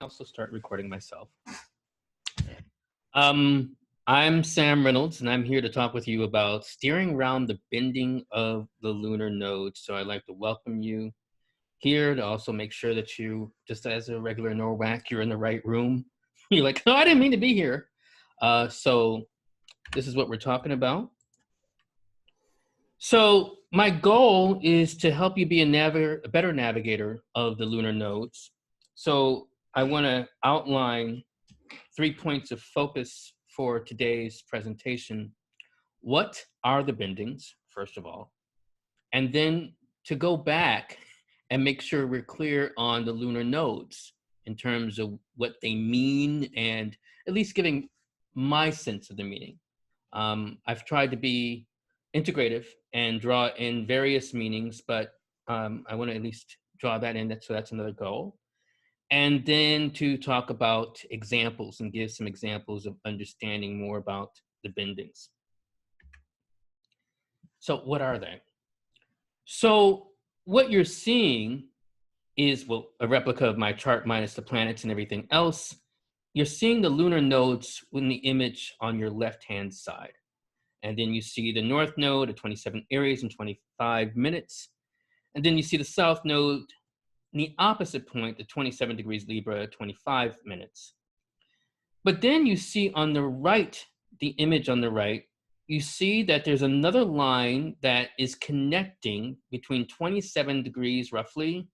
also start recording myself. Um, I'm Sam Reynolds, and I'm here to talk with you about steering around the bending of the lunar nodes. So I'd like to welcome you here to also make sure that you, just as a regular Norwalk, you're in the right room. You're like, no, I didn't mean to be here. So this is what we're talking about. So my goal is to help you be a better navigator of the lunar nodes. So I want to outline 3 points of focus for today's presentation. What are the bendings, first of all? And then to go back and make sure we're clear on the lunar nodes in terms of what they mean and at least giving my sense of the meaning. I've tried to be integrative and draw in various meanings, but I want to at least draw that in. So that's another goal. And then to talk about examples and give some examples of understanding more about the bendings. So what are they? So what you're seeing is, well, a replica of my chart minus the planets and everything else. You're seeing the lunar nodes in the image on your left-hand side. And then you see the north node at 27 Aries and 25 minutes. And then you see the south node in the opposite point at 27 degrees Libra, 25 minutes. But then you see on the right, the image on the right, you see that there's another line that is connecting between 27 degrees roughly,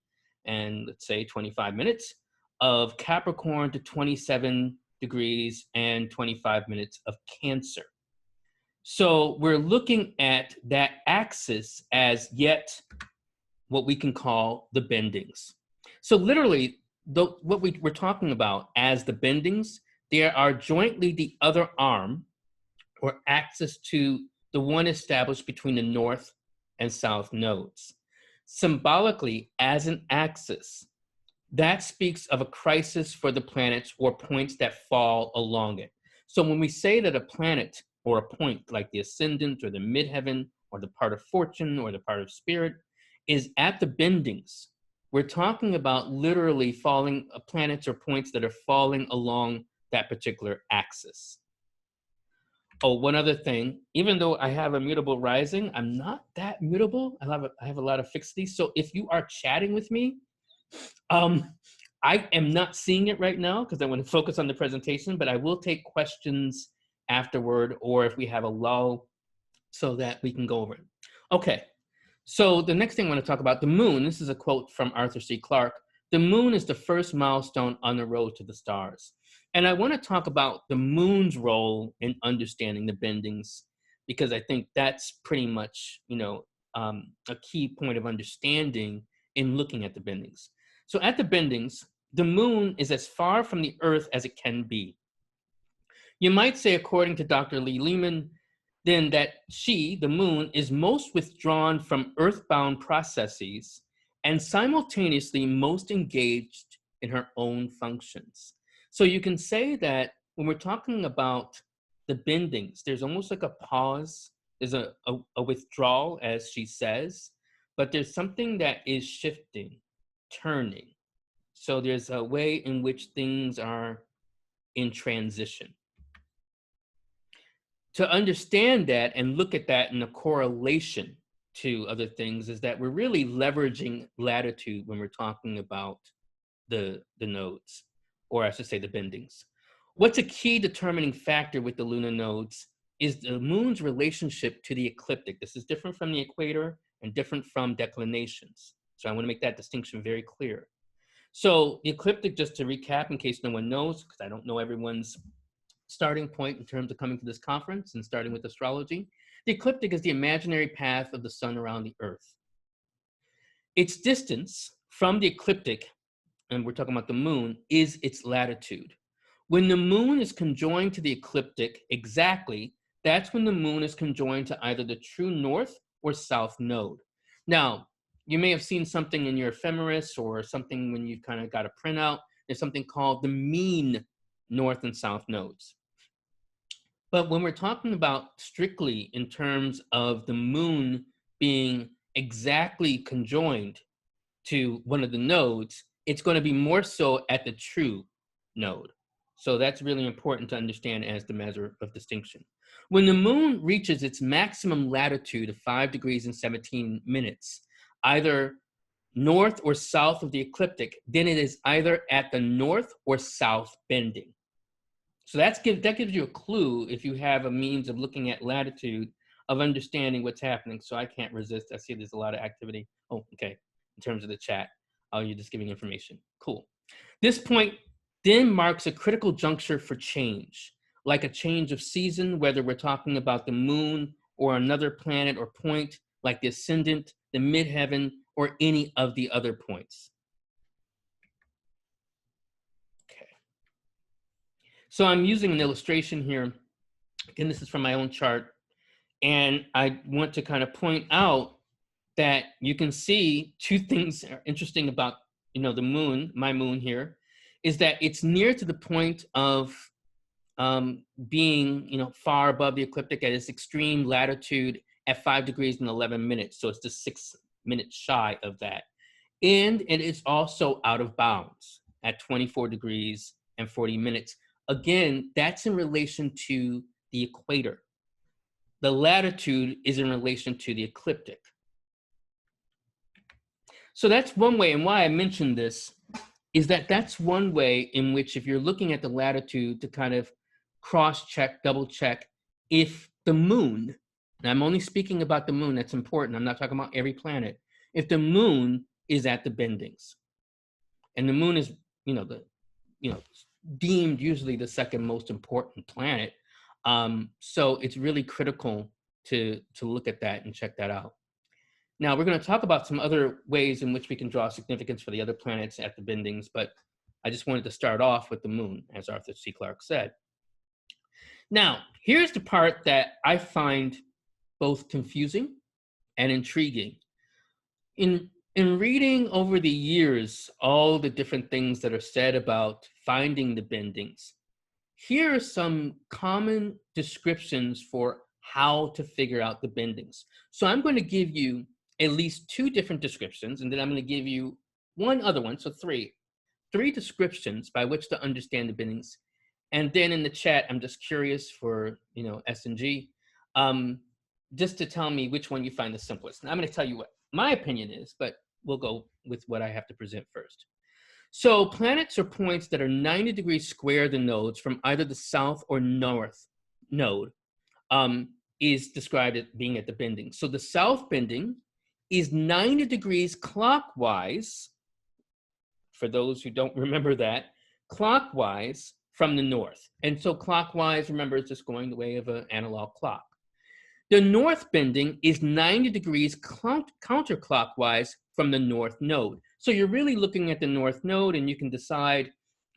and let's say 25 minutes of Capricorn to 27 degrees and 25 minutes of Cancer. So we're looking at that axis as yet what we can call the bendings. So literally, what we're talking about as the bendings, they are jointly the other arm or axis to the one established between the north and south nodes. Symbolically, as an axis, that speaks of a crisis for the planets or points that fall along it. So when we say that a planet or a point like the ascendant or the midheaven or the part of fortune or the part of spirit is at the bendings, we're talking about literally falling planets or points that are falling along that particular axis. Oh, one other thing, even though I have a mutable rising, I'm not that mutable. I have a lot of fixity. So if you are chatting with me, I am not seeing it right now because I want to focus on the presentation, but I will take questions afterward or if we have a lull so that we can go over it. Okay, so the next thing I want to talk about, the moon. This is a quote from Arthur C. Clarke. The moon is the first milestone on the road to the stars. And I want to talk about the moon's role in understanding the bendings because I think that's pretty much, a key point of understanding in looking at the bendings. So at the bendings, the moon is as far from the earth as it can be. You might say, according to Dr. Lee Lehman, then that she, the moon, is most withdrawn from earthbound processes and simultaneously most engaged in her own functions. So you can say that when we're talking about the bendings, there's almost like a pause, there's a withdrawal, as she says, but there's something that is shifting, turning. So there's a way in which things are in transition. To understand that and look at that in a correlation to other things is that we're really leveraging latitude when we're talking about the nodes, or I should say the bendings. What's a key determining factor with the lunar nodes is the moon's relationship to the ecliptic. This is different from the equator and different from declinations. So I want to make that distinction very clear. So the ecliptic, just to recap in case no one knows, because I don't know everyone's starting point in terms of coming to this conference and starting with astrology. The ecliptic is the imaginary path of the sun around the earth. Its distance from the ecliptic, and we're talking about the moon, is its latitude. When the moon is conjoined to the ecliptic exactly, that's when the moon is conjoined to either the true north or south node. Now, you may have seen something in your ephemeris or something when you've kind of got a printout. There's something called the mean north and south nodes. But when we're talking about strictly in terms of the moon being exactly conjoined to one of the nodes, it's going to be more so at the true node. So that's really important to understand as the measure of distinction. When the moon reaches its maximum latitude of 5 degrees and 17 minutes, either north or south of the ecliptic, then it is either at the north or south bending. So that gives you a clue, if you have a means of looking at latitude, of understanding what's happening. So I can't resist. I see there's a lot of activity. Oh, okay. In terms of the chat. Oh, you're just giving information. Cool. This point then marks a critical juncture for change, like a change of season, whether we're talking about the moon or another planet or point, like the ascendant, the midheaven, or any of the other points. Okay. So I'm using an illustration here. Again, this is from my own chart. And I want to kind of point out that you can see two things are interesting about, the moon, my moon here, is that it's near to the point of being, far above the ecliptic at its extreme latitude at 5 degrees and 11 minutes. So it's just 6 minutes shy of that. And it is also out of bounds at 24 degrees and 40 minutes. Again, that's in relation to the equator. The latitude is in relation to the ecliptic. So that's one way, and why I mentioned this is that that's one way in which, if you're looking at the latitude, to kind of cross-check, double-check if the moon, and I'm only speaking about the moon, that's important, I'm not talking about every planet, if the moon is at the bendings. And the moon is, deemed usually the second most important planet. So it's really critical to look at that and check that out. Now, we're going to talk about some other ways in which we can draw significance for the other planets at the bendings, but I just wanted to start off with the moon, as Arthur C. Clarke said. Now, here's the part that I find both confusing and intriguing. In reading over the years all the different things that are said about finding the bendings, here are some common descriptions for how to figure out the bendings. So I'm going to give you at least 2 different descriptions, and then I'm going to give you one other one, so 3 descriptions by which to understand the bendings. And then in the chat, I'm just curious for, S and G, just to tell me which one you find the simplest. And I'm going to tell you what my opinion is, but we'll go with what I have to present first. So planets are points that are 90 degrees square the nodes from either the south or north node is described as being at the bending. So the south bending is 90 degrees clockwise, for those who don't remember that, clockwise from the north. And so clockwise, remember, is just going the way of an analog clock. The north bending is 90 degrees counterclockwise from the north node. So you're really looking at the north node, and you can decide,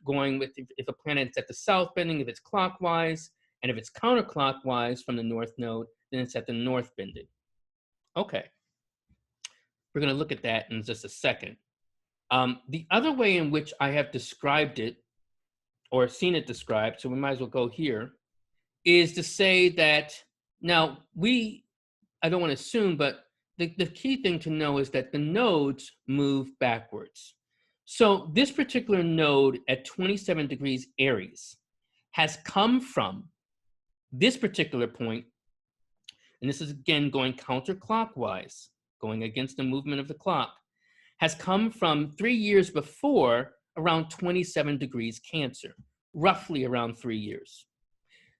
going with, if a planet's at the south bending, if it's clockwise, and if it's counterclockwise from the north node, then it's at the north bending. Okay. We're going to look at that in just a second. The other way in which I have described it, or seen it described, so we might as well go here, is to say that, now I don't want to assume, but the key thing to know is that the nodes move backwards. So this particular node at 27 degrees Aries has come from this particular point, and this is again going counterclockwise, going against the movement of the clock, has come from 3 years before around 27 degrees Cancer, roughly around 3 years.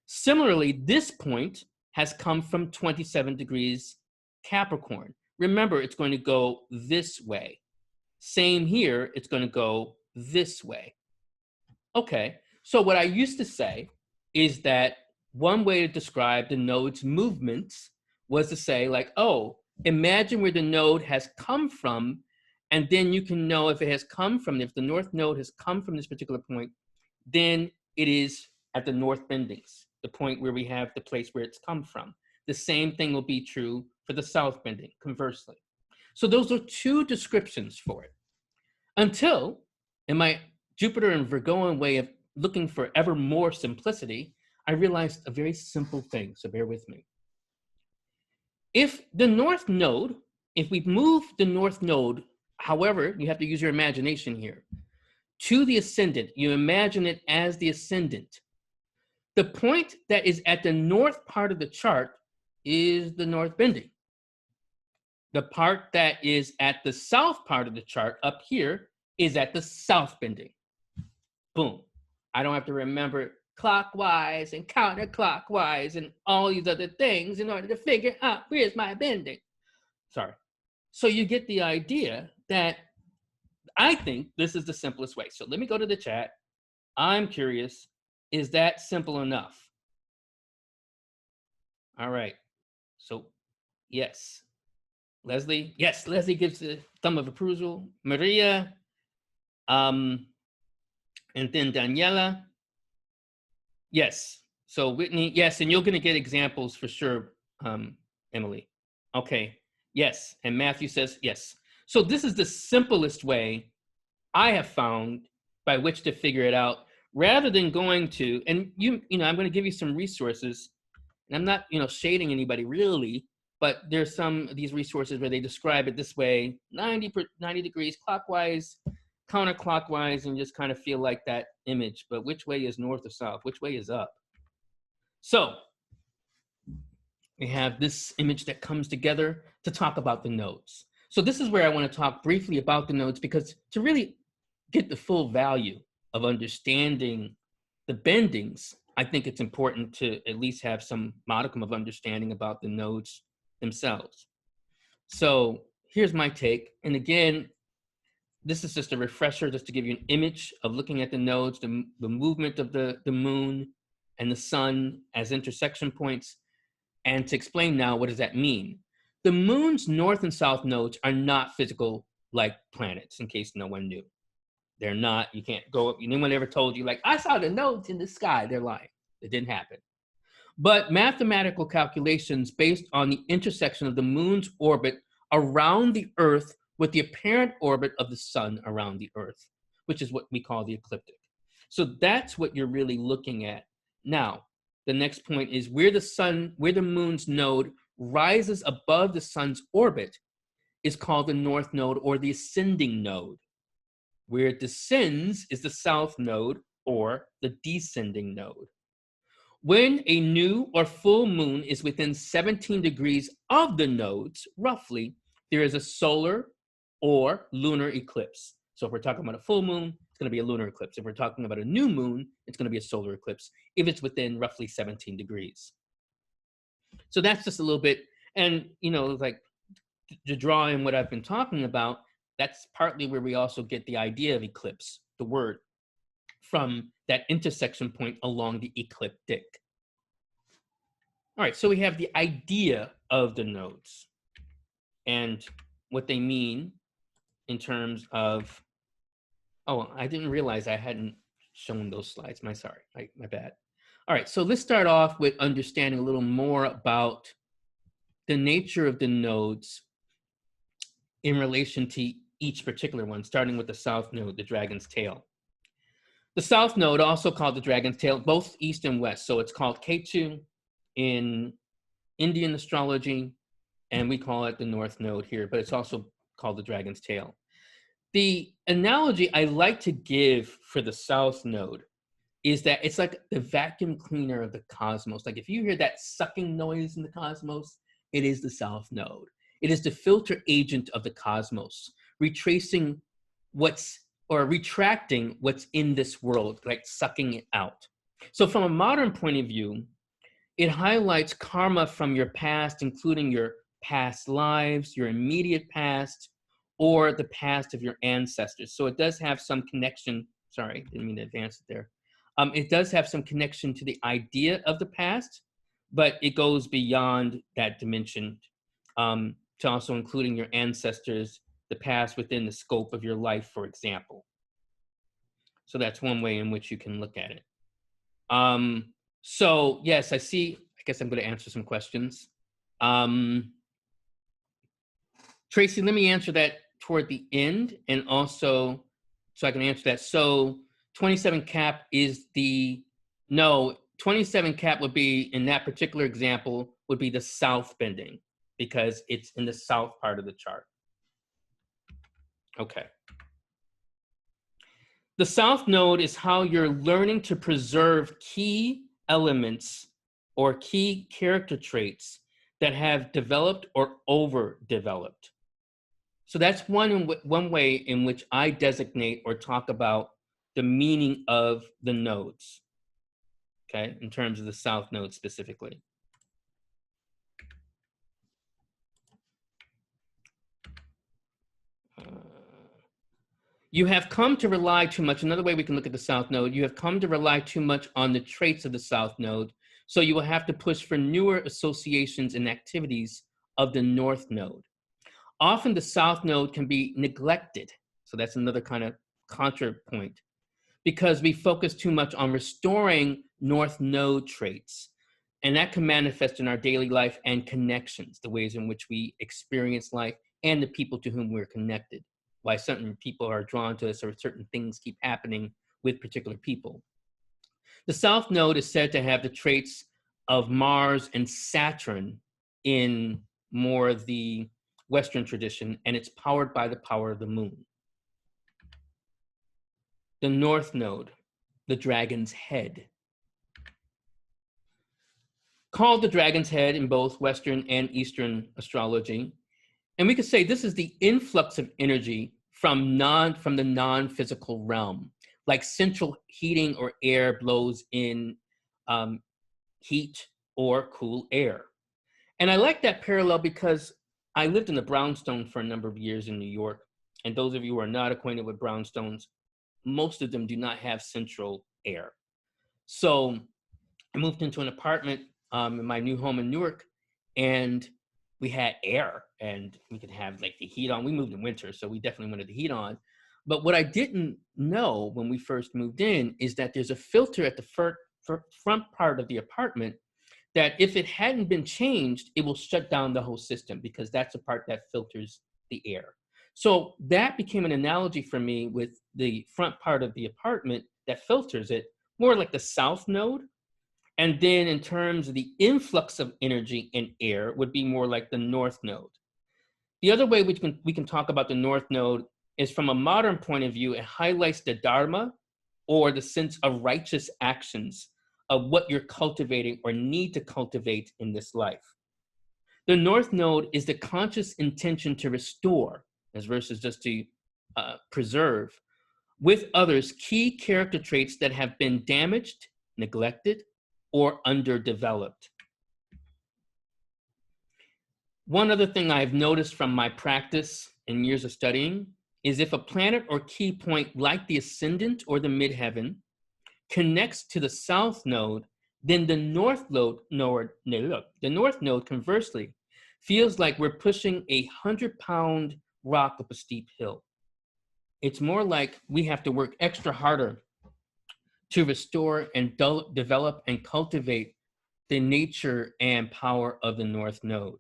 Similarly, this point has come from 27 degrees Capricorn. Remember, it's going to go this way. Same here, it's going to go this way. Okay, so what I used to say is that one way to describe the node's movements was to say, like, oh, imagine where the node has come from, and then you can know if it has come from, if the north node has come from this particular point, then it is at the north bendings, the point where we have the place where it's come from. The same thing will be true for the south bending, conversely. So those are 2 descriptions for it. Until, in my Jupiter and Virgoan way of looking for ever more simplicity, I realized a very simple thing, so bear with me. If the north node, if we move the north node, however, you have to use your imagination here. to the ascendant. You imagine it as the ascendant. The point that is at the north part of the chart is the north bending. The part that is at the south part of the chart up here is at the south bending. Boom. I don't have to remember clockwise and counterclockwise and all these other things in order to figure out where's my bending. Sorry. So you get the idea that I think this is the simplest way. So let me go to the chat. I'm curious, is that simple enough? All right. So yes. Leslie, yes, Leslie gives the thumb of approval. Maria, and then Daniela. Yes. So Whitney, yes, and you're going to get examples for sure, Emily. Okay. Yes. And Matthew says yes. So this is the simplest way I have found by which to figure it out, rather than going to, and you know, I'm going to give you some resources, and I'm not, you know, shading anybody really, but there's some of these resources where they describe it this way: 90 degrees clockwise, counterclockwise, and just kind of feel like that image. But which way is north or south? Which way is up? So we have this image that comes together to talk about the nodes. So this is where I want to talk briefly about the nodes, because to really get the full value of understanding the bendings, I think it's important to at least have some modicum of understanding about the nodes themselves. So here's my take. And again, this is just a refresher, just to give you an image of looking at the nodes, the movement of the moon and the sun as intersection points. And to explain now, what does that mean? The moon's north and south nodes are not physical like planets, in case no one knew. They're not. You can't go up. Anyone ever told you, like, I saw the nodes in the sky? They're lying. It didn't happen. But mathematical calculations based on the intersection of the moon's orbit around the Earth with the apparent orbit of the sun around the Earth, which is what we call the ecliptic. So that's what you're really looking at. Now, the next point is where the moon's node rises above the sun's orbit is called the north node, or the ascending node. Where it descends is the south node, or the descending node. When a new or full moon is within 17 degrees of the nodes, roughly, there is a solar or lunar eclipse. So if we're talking about a full moon, it's going to be a lunar eclipse. If we're talking about a new moon, it's going to be a solar eclipse, if it's within roughly 17 degrees. So that's just a little bit, and, you know, like to draw in what I've been talking about, that's partly where we also get the idea of eclipse, the word, from that intersection point along the ecliptic. All right, so we have the idea of the nodes and what they mean in terms of, oh, I didn't realize I hadn't shown those slides. My bad. All right, so let's start off with understanding a little more about the nature of the nodes in relation to each particular one, starting with the south node, the dragon's tail. The south node, also called the dragon's tail, both east and west. So it's called Ketu in Indian astrology, and we call it the north node here, but it's also called the dragon's tail. The analogy I like to give for the south node is that it's like the vacuum cleaner of the cosmos. Like if you hear that sucking noise in the cosmos, it is the south node. It is the filter agent of the cosmos, retracting retracting what's in this world, like sucking it out. So from a modern point of view, it highlights karma from your past, including your past lives, your immediate past, or the past of your ancestors. So it does have some connection. Sorry, didn't mean to advance it there. It does have some connection to the idea of the past, but it goes beyond that dimension, to also including your ancestors, the past within the scope of your life, for example. So that's one way in which you can look at it. So yes, I see. I guess I'm going to answer some questions. Tracy, let me answer that toward the end, and also so I can answer that. So 27 cap is no, 27 cap would be, in that particular example, would be the south bending, because it's in the south part of the chart. Okay. The south node is how you're learning to preserve key elements or key character traits that have developed or overdeveloped. So that's one way in which I designate or talk about the meaning of the nodes, okay, in terms of the south node specifically. You have come to rely too much. Another way we can look at the south node, you have come to rely too much on the traits of the south node, so you will have to push for newer associations and activities of the north node. Often the south node can be neglected. So that's another kind of contrapoint, because we focus too much on restoring north node traits. And that can manifest in our daily life and connections, the ways in which we experience life and the people to whom we're connected. Why certain people are drawn to us or certain things keep happening with particular people. The south node is said to have the traits of Mars and Saturn in more the Western tradition, and it's powered by the power of the moon. The north node, the dragon's head. Called the dragon's head in both Western and Eastern astrology. And we could say this is the influx of energy from the non-physical realm, like central heating or air blows in heat or cool air. And I like that parallel because I lived in the brownstone for a number of years in New York. And those of you who are not acquainted with brownstones, most of them do not have central air. So I moved into an apartment in my new home in Newark, and we had air and we could have like the heat on. We moved in winter, so we definitely wanted the heat on. But what I didn't know when we first moved in is that there's a filter at the front part of the apartment that if it hadn't been changed, it will shut down the whole system, because that's the part that filters the air. So that became an analogy for me with the front part of the apartment that filters it, more like the south node. And then in terms of the influx of energy and air would be more like the north node. The other way we can talk about the north node is from a modern point of view. It highlights the dharma, or the sense of righteous actions of what you're cultivating or need to cultivate in this life. The north node is the conscious intention to restore, as versus just to preserve, with others, key character traits that have been damaged, neglected, or underdeveloped. One other thing I've noticed from my practice and years of studying is if a planet or key point like the ascendant or the midheaven connects to the south node, then the north node conversely feels like we're pushing 100-pound rock up a steep hill. It's more like we have to work extra harder to restore and develop and cultivate the nature and power of the north node.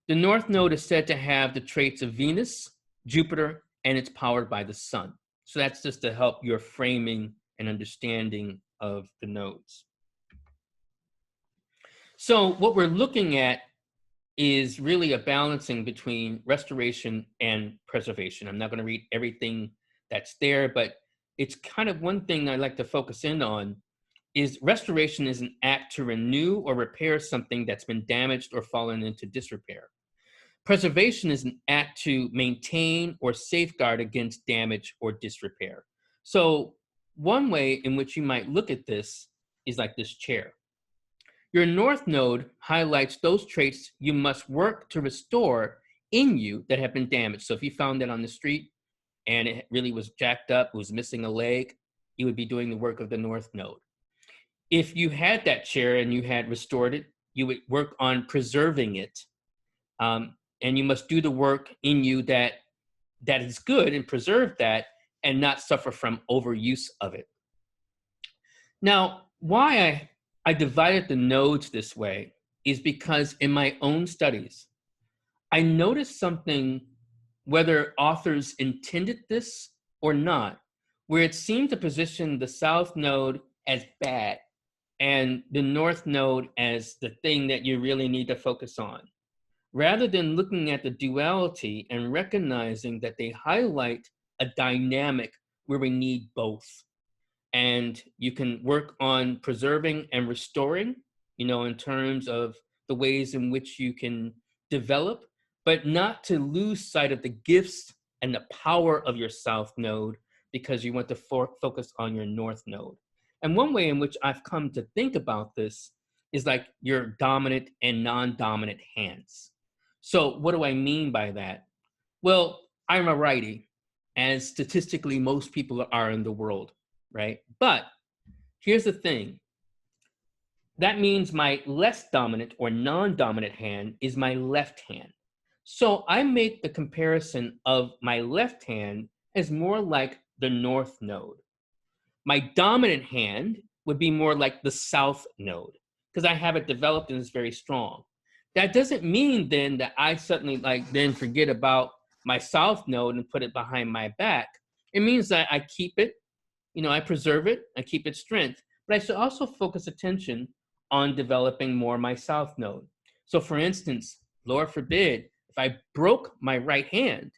The north node is said to have the traits of Venus, Jupiter, and it's powered by the sun. So that's just to help your framing and understanding of the nodes. So what we're looking at is really a balancing between restoration and preservation. I'm not going to read everything that's there, but it's kind of one thing I like to focus in on is restoration is an act to renew or repair something that's been damaged or fallen into disrepair. Preservation is an act to maintain or safeguard against damage or disrepair. So one way in which you might look at this is like this chair. Your north node highlights those traits you must work to restore in you that have been damaged. So if you found that on the street and it really was jacked up, was missing a leg, you would be doing the work of the north node. If you had that chair and you had restored it, you would work on preserving it. And you must do the work in you that is good and preserve that and not suffer from overuse of it. Now, why I divided the nodes this way is because in my own studies, I noticed something, whether authors intended this or not, where it seemed to position the south node as bad and the north node as the thing that you really need to focus on, rather than looking at the duality and recognizing that they highlight a dynamic where we need both. And you can work on preserving and restoring, in terms of the ways in which you can develop, but not to lose sight of the gifts and the power of your south node, because you want to focus on your north node. And one way in which I've come to think about this is like your dominant and non-dominant hands. So what do I mean by that? Well, I'm a righty, as statistically most people are in the world, right? But here's the thing. That means my less dominant or non-dominant hand is my left hand. So I make the comparison of my left hand as more like the north node. My dominant hand would be more like the south node, because I have it developed and it's very strong. That doesn't mean then that I suddenly then forget about my south node and put it behind my back. It means that I keep it, I preserve it, I keep its strength, but I should also focus attention on developing more my south node. So for instance, Lord forbid, if I broke my right hand,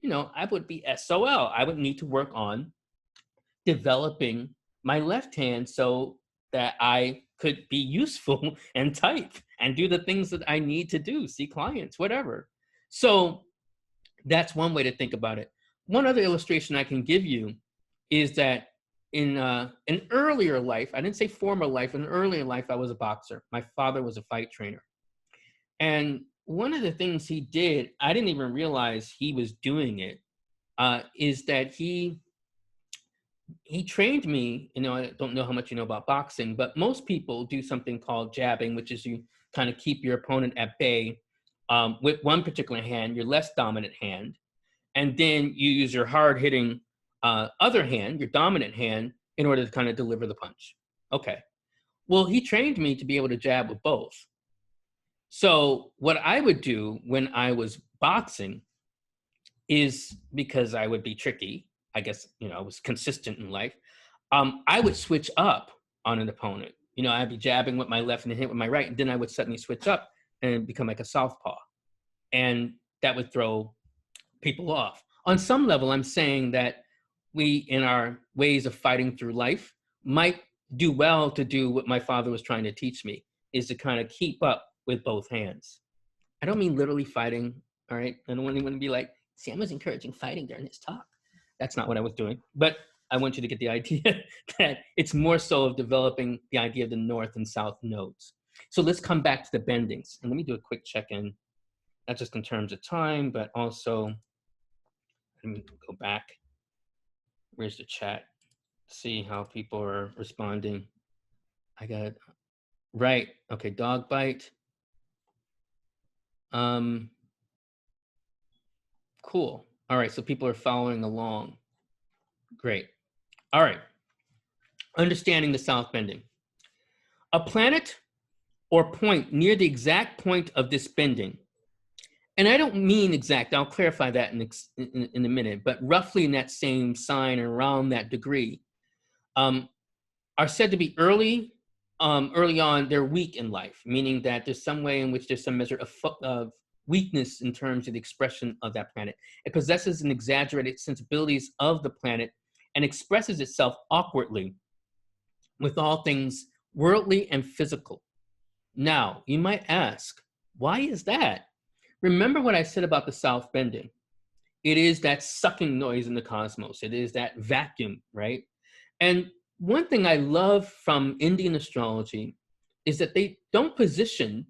I would be SOL. I would need to work on developing my left hand so that I could be useful and type and do the things that I need to do, see clients, whatever. So that's one way to think about it. One other illustration I can give you is that in an earlier life, I didn't say former life, in an earlier life, I was a boxer. My father was a fight trainer. And one of the things he did, I didn't even realize he was doing it, is that he trained me. I don't know how much you know about boxing, but most people do something called jabbing, which is you kind of keep your opponent at bay with one particular hand, your less dominant hand. And then you use your hard-hitting other hand, your dominant hand, in order to kind of deliver the punch. Okay. Well, he trained me to be able to jab with both. So what I would do when I was boxing is, because I would be tricky, I guess, I was consistent in life, I would switch up on an opponent. I'd be jabbing with my left and hit with my right, and then I would suddenly switch up and become like a southpaw. And that would throw people off. On some level, I'm saying that we, in our ways of fighting through life, might do well to do what my father was trying to teach me, is to kind of keep up with both hands. I don't mean literally fighting, all right? I don't want anyone to be like, Sam was encouraging fighting during his talk. That's not what I was doing. But I want you to get the idea that it's more so of developing the idea of the north and south nodes. So let's come back to the bendings. And let me do a quick check-in, not just in terms of time, but also, let me go back. Where's the chat? See how people are responding. I got it. Right. Okay, dog bite. Cool. All right, so people are following along. Great. All right. Understanding the south bending. A planet or point near the exact point of this bending, and I don't mean exact, I'll clarify that in a minute, but roughly in that same sign or around that degree, are said to be early on, they're weak in life, meaning that there's some way in which there's some measure of weakness in terms of the expression of that planet. It possesses an exaggerated sensibilities of the planet and expresses itself awkwardly with all things worldly and physical. Now, you might ask, why is that? Remember what I said about the south bending. It is that sucking noise in the cosmos. It is that vacuum, right? And one thing I love from Indian astrology is that they don't position,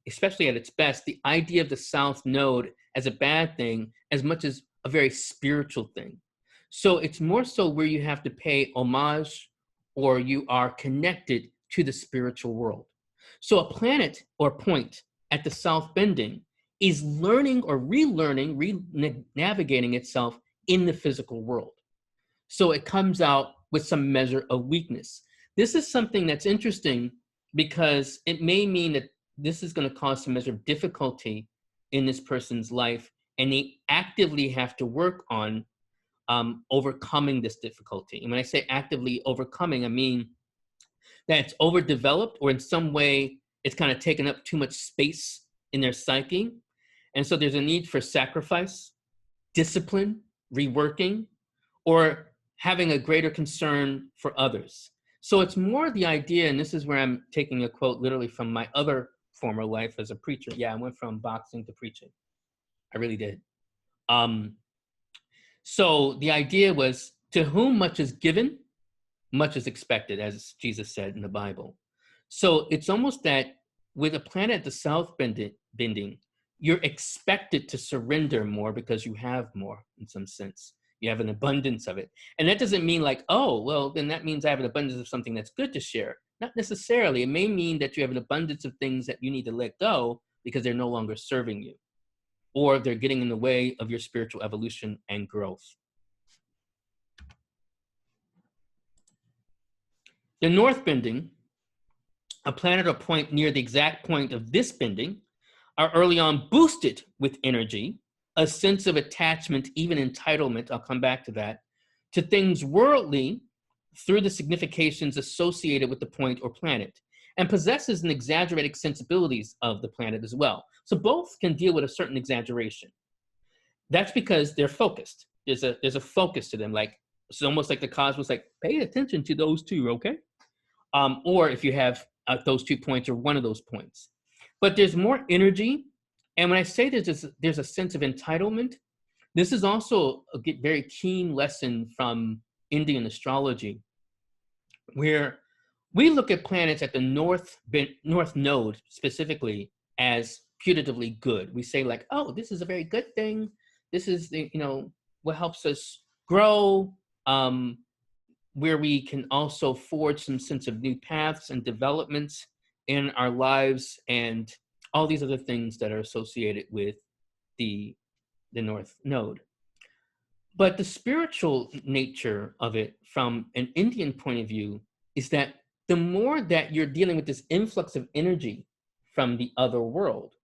especially at its best, the idea of the south node as a bad thing as much as a very spiritual thing. So it's more so where you have to pay homage or you are connected to the spiritual world. So a planet or point at the south bending is learning or relearning, navigating itself in the physical world. So it comes out with some measure of weakness. This is something that's interesting because it may mean that this is going to cause some measure of difficulty in this person's life, and they actively have to work on overcoming this difficulty. And when I say actively overcoming, I mean that it's overdeveloped or in some way it's kind of taken up too much space in their psyche. And so there's a need for sacrifice, discipline, reworking, or having a greater concern for others. So it's more the idea, and this is where I'm taking a quote literally from my other former life as a preacher. Yeah, I went from boxing to preaching. I really did. So the idea was, to whom much is given, much is expected, as Jesus said in the Bible. So it's almost that with a planet at the south bending, you're expected to surrender more because you have more in some sense. You have an abundance of it. And that doesn't mean like, oh, well, then that means I have an abundance of something that's good to share. Not necessarily. It may mean that you have an abundance of things that you need to let go because they're no longer serving you, or they're getting in the way of your spiritual evolution and growth. The north bending, a planet or point near the exact point of this bending, are early on boosted with energy, a sense of attachment, even entitlement, I'll come back to that, to things worldly through the significations associated with the point or planet, and possesses an exaggerated sensibilities of the planet as well. So both can deal with a certain exaggeration. That's because they're focused. There's a focus to them. Like, it's almost like the cosmos, like, pay attention to those two, okay? Or if you have those 2 points or one of those points. But there's more energy. And when I say there's a sense of entitlement, this is also a very keen lesson from Indian astrology, where we look at planets at the north node specifically as putatively good. We say like, oh, this is a very good thing. This is what helps us grow, where we can also forge some sense of new paths and developments in our lives, and all these other things that are associated with the north node. But the spiritual nature of it from an Indian point of view is that the more that you're dealing with this influx of energy from the other world,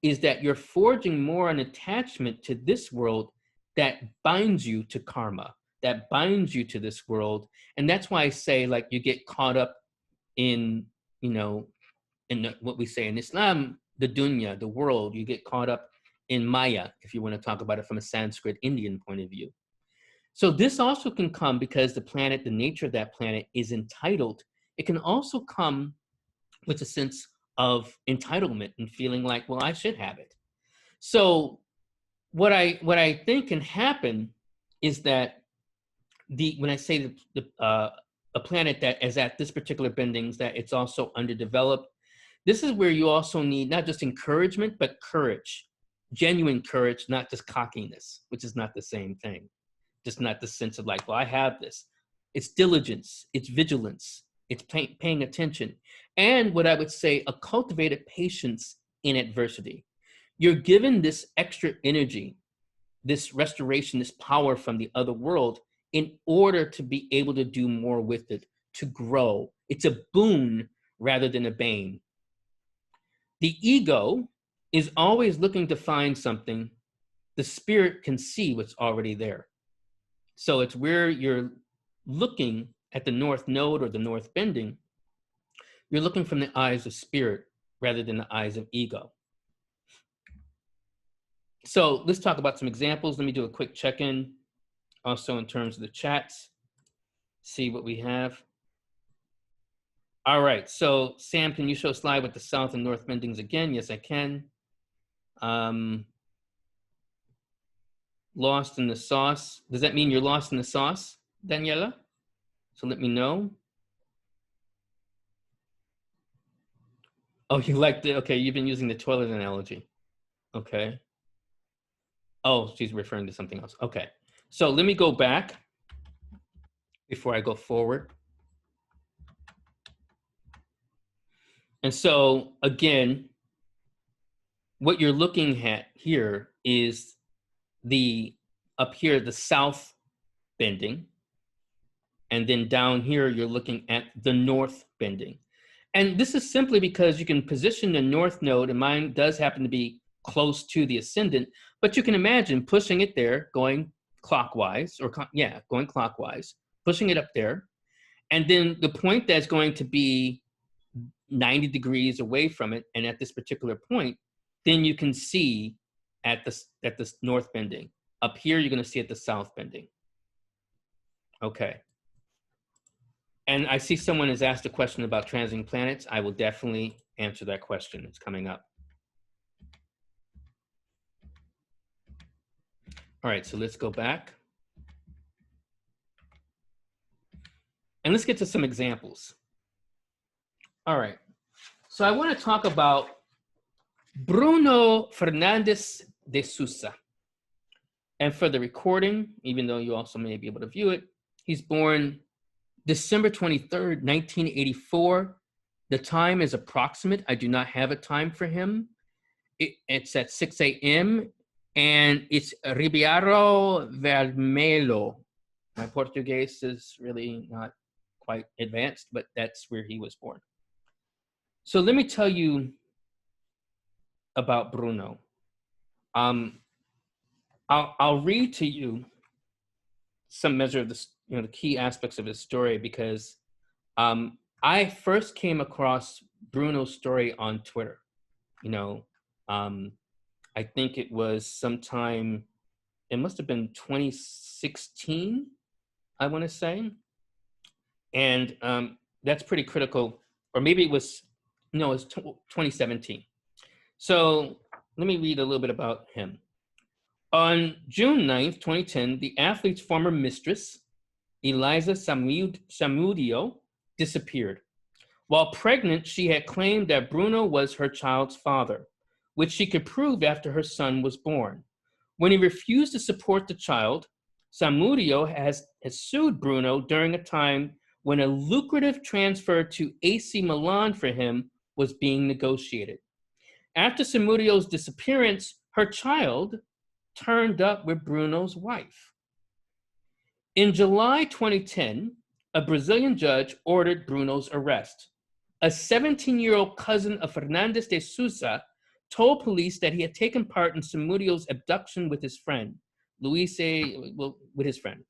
is that you're forging more an attachment to this world that binds you to karma, that binds you to this world. And that's why I say, like, you get caught up in, what we say in Islam, the dunya, the world. You get caught up in Maya, if you want to talk about it from a Sanskrit Indian point of view. So this also can come because the planet, the nature of that planet is entitled. It can also come with a sense of entitlement and feeling like, well, I should have it. So what I think can happen is that when I say a planet that is at this particular bendings, that it's also underdeveloped, this is where you also need not just encouragement, but courage, genuine courage, not just cockiness, which is not the same thing. Just not the sense of like, well, I have this. It's diligence, it's vigilance, it's paying attention. And what I would say, a cultivated patience in adversity. You're given this extra energy, this restoration, this power from the other world in order to be able to do more with it, to grow. It's a boon rather than a bane. The ego is always looking to find something. The spirit can see what's already there. So it's where you're looking at the north node or the north bending, you're looking from the eyes of spirit rather than the eyes of ego. So let's talk about some examples. Let me do a quick check-in also in terms of the chats, see what we have. All right, so Sam, can you show a slide with the south and north bendings again? Yes, I can. Lost in the sauce. Does that mean you're lost in the sauce, Daniela? So let me know. Oh, you like okay, you've been using the toilet analogy. Okay. Oh, she's referring to something else. Okay. So let me go back before I go forward. And so again, what you're looking at here is up here, the south bending. And then down here, you're looking at the north bending. And this is simply because you can position the north node, and mine does happen to be close to the ascendant, but you can imagine pushing it there, going clockwise, going clockwise, pushing it up there. And then the point that's going to be 90 degrees away from it, and at this particular point, then you can see at the north bending. Up here, you're going to see at the south bending. Okay. And I see someone has asked a question about transiting planets. I will definitely answer that question. It's coming up. All right, so let's go back. And let's get to some examples. All right. So I want to talk about Bruno Fernandes de Sousa. And for the recording, even though you also may be able to view it, he's born December 23rd, 1984. The time is approximate. I do not have a time for him. It's at 6 a.m. and it's Ribeirão Vermelho. My Portuguese is really not quite advanced, but that's where he was born. So let me tell you about Bruno. I'll read to you some measure of the the key aspects of his story, because I first came across Bruno's story on Twitter. I think it was sometime, it must have been 2016, I want to say. And that's pretty critical. Or maybe it was, no, it's 2017. So let me read a little bit about him. On June 9th, 2010, the athlete's former mistress, Eliza Samudio, disappeared. While pregnant, she had claimed that Bruno was her child's father, which she could prove after her son was born. When he refused to support the child, Samudio has sued Bruno during a time when a lucrative transfer to AC Milan for him was being negotiated. After Samudio's disappearance, her child turned up with Bruno's wife. In July 2010, a Brazilian judge ordered Bruno's arrest. A 17-year-old cousin of Fernandes de Sousa told police that he had taken part in Samudio's abduction with his friend, with his friend.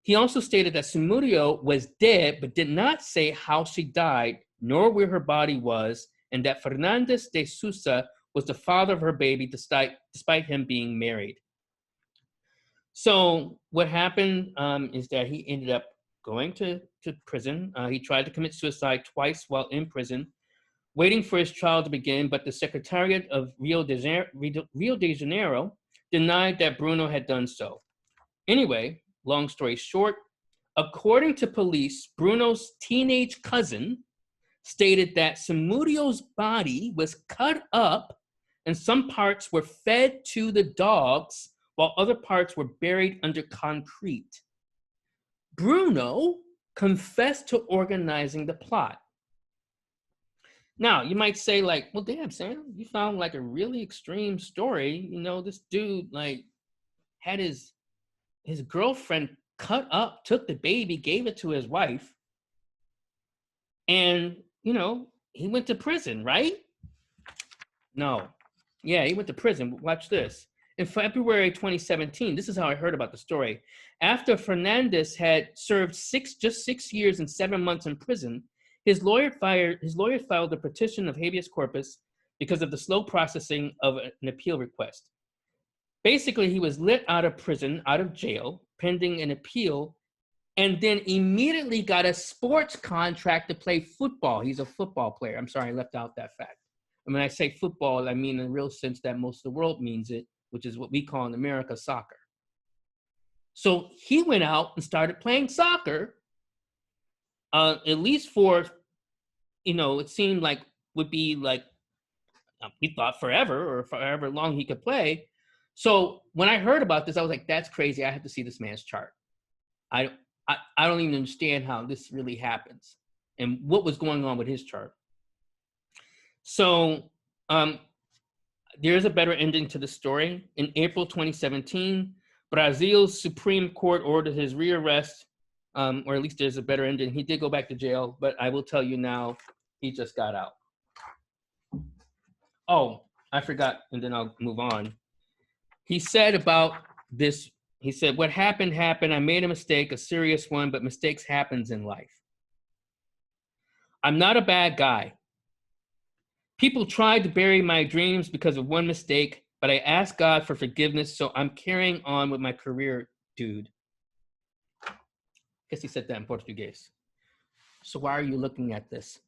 He also stated that Samudio was dead, but did not say how she died, nor where her body was, and that Fernandes de Sousa was the father of her baby, despite him being married. So what happened is that he ended up going to prison. He tried to commit suicide twice while in prison, waiting for his trial to begin, but the Secretariat of Rio de Janeiro denied that Bruno had done so. Anyway, long story short, according to police, Bruno's teenage cousin stated that Samudio's body was cut up and some parts were fed to the dogs while other parts were buried under concrete. Bruno confessed to organizing the plot. Now, you might say, like, well, damn, Sam, you found like a really extreme story. This dude like had his girlfriend cut up, took the baby, gave it to his wife, and he went to prison, right? No. Yeah, he went to prison. Watch this. In February 2017, this is how I heard about the story. After Fernandes had served just 6 years and 7 months in prison, his lawyer filed a petition of habeas corpus because of the slow processing of an appeal request. Basically, he was let out of prison, out of jail, pending an appeal, and then immediately got a sports contract to play football. He's a football player. I'm sorry, I left out that fact. And when I say football, I mean in the real sense that most of the world means it, which is what we call in America soccer. So he went out and started playing soccer, at least for, it seemed like would be like, we thought forever or forever long he could play. So when I heard about this, I was like, that's crazy. I have to see this man's chart. I don't even understand how this really happens and what was going on with his chart. So there's a better ending to the story. In April 2017, Brazil's Supreme Court ordered his rearrest, or at least there's a better ending. He did go back to jail, but I will tell you now, he just got out. Oh, I forgot, and then I'll move on. He said about this, he said, what happened. I made a mistake, a serious one, but mistakes happens in life. I'm not a bad guy. People tried to bury my dreams because of one mistake, but I asked God for forgiveness, so I'm carrying on with my career, dude. guess he said that in Portuguese. So why are you looking at this?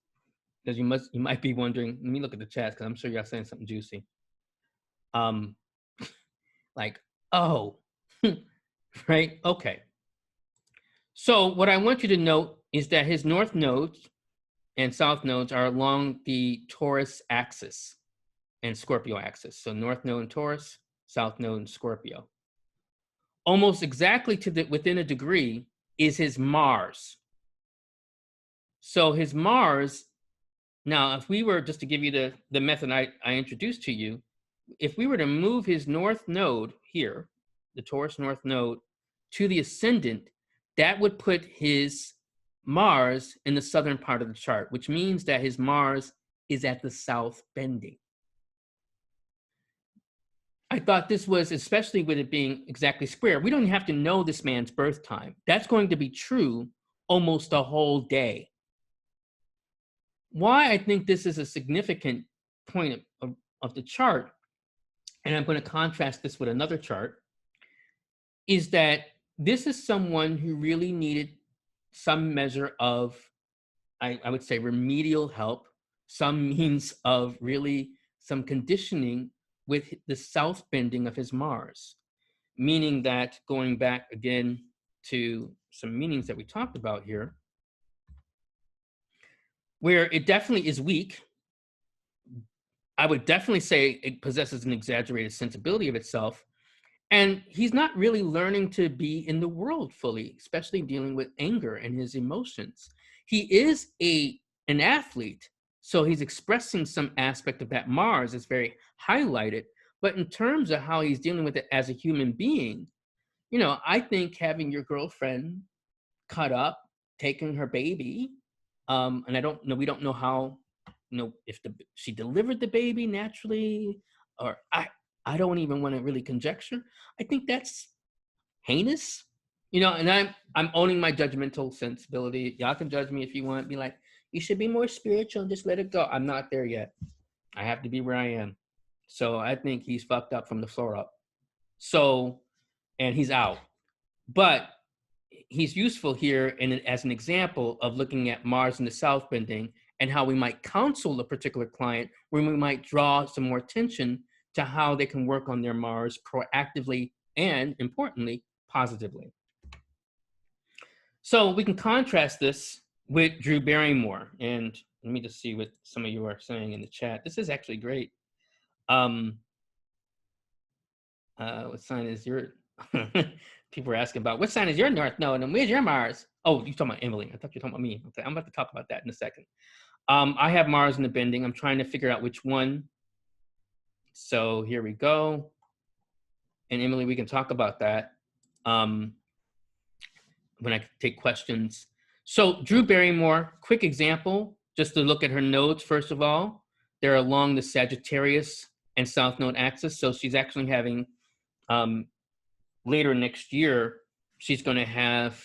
Because you might be wondering. Let me look at the chat because I'm sure y'all saying something juicy. Like, oh, right, okay. So what I want you to note is that his north nodes and south nodes are along the Taurus axis and Scorpio axis. So north node in Taurus, south node in Scorpio. Almost exactly within a degree is his Mars. So his Mars, now if we were, just to give you the method I introduced to you, if we were to move his north node here, the Taurus north node, to the ascendant, that would put his Mars in the southern part of the chart, which means that his Mars is at the south bending. I thought this was, especially with it being exactly square, we don't have to know this man's birth time. That's going to be true almost the whole day. Why I think this is a significant point of the chart, and I'm going to contrast this with another chart, is that this is someone who really needed some measure of, I would say, remedial help, some means of really some conditioning with the south bending of his Mars. Meaning that, going back again to some meanings that we talked about here, where it definitely is weak, I would definitely say it possesses an exaggerated sensibility of itself. And he's not really learning to be in the world fully, especially dealing with anger and his emotions. He is an athlete, so he's expressing some aspect of that Mars is very highlighted. But in terms of how he's dealing with it as a human being, you know, I think having your girlfriend cut up, taking her baby, and I don't know, we don't know how, you know, if she delivered the baby naturally, or I don't even want to really conjecture. I think that's heinous, you know, and I'm owning my judgmental sensibility. Y'all can judge me if you want. Be like, you should be more spiritual and just let it go. I'm not there yet. I have to be where I am. So I think he's fucked up from the floor up. So, and he's out. But he's useful here as an example of looking at Mars in the south bending and how we might counsel a particular client, where we might draw some more attention to how they can work on their Mars proactively and, importantly, positively. So we can contrast this with Drew Barrymore. And let me just see what some of you are saying in the chat. This is actually great. What sign is your... People are asking about, what sign is your north node and where's your Mars? Oh, you're talking about Emily. I thought you were talking about me. Okay, I'm about to talk about that in a second. I have Mars in the bending. I'm trying to figure out which one. So here we go. And Emily, we can talk about that when I take questions. So Drew Barrymore, quick example, just to look at her nodes, first of all. They're along the Sagittarius and South Node axis. So she's actually having, later next year, she's going to have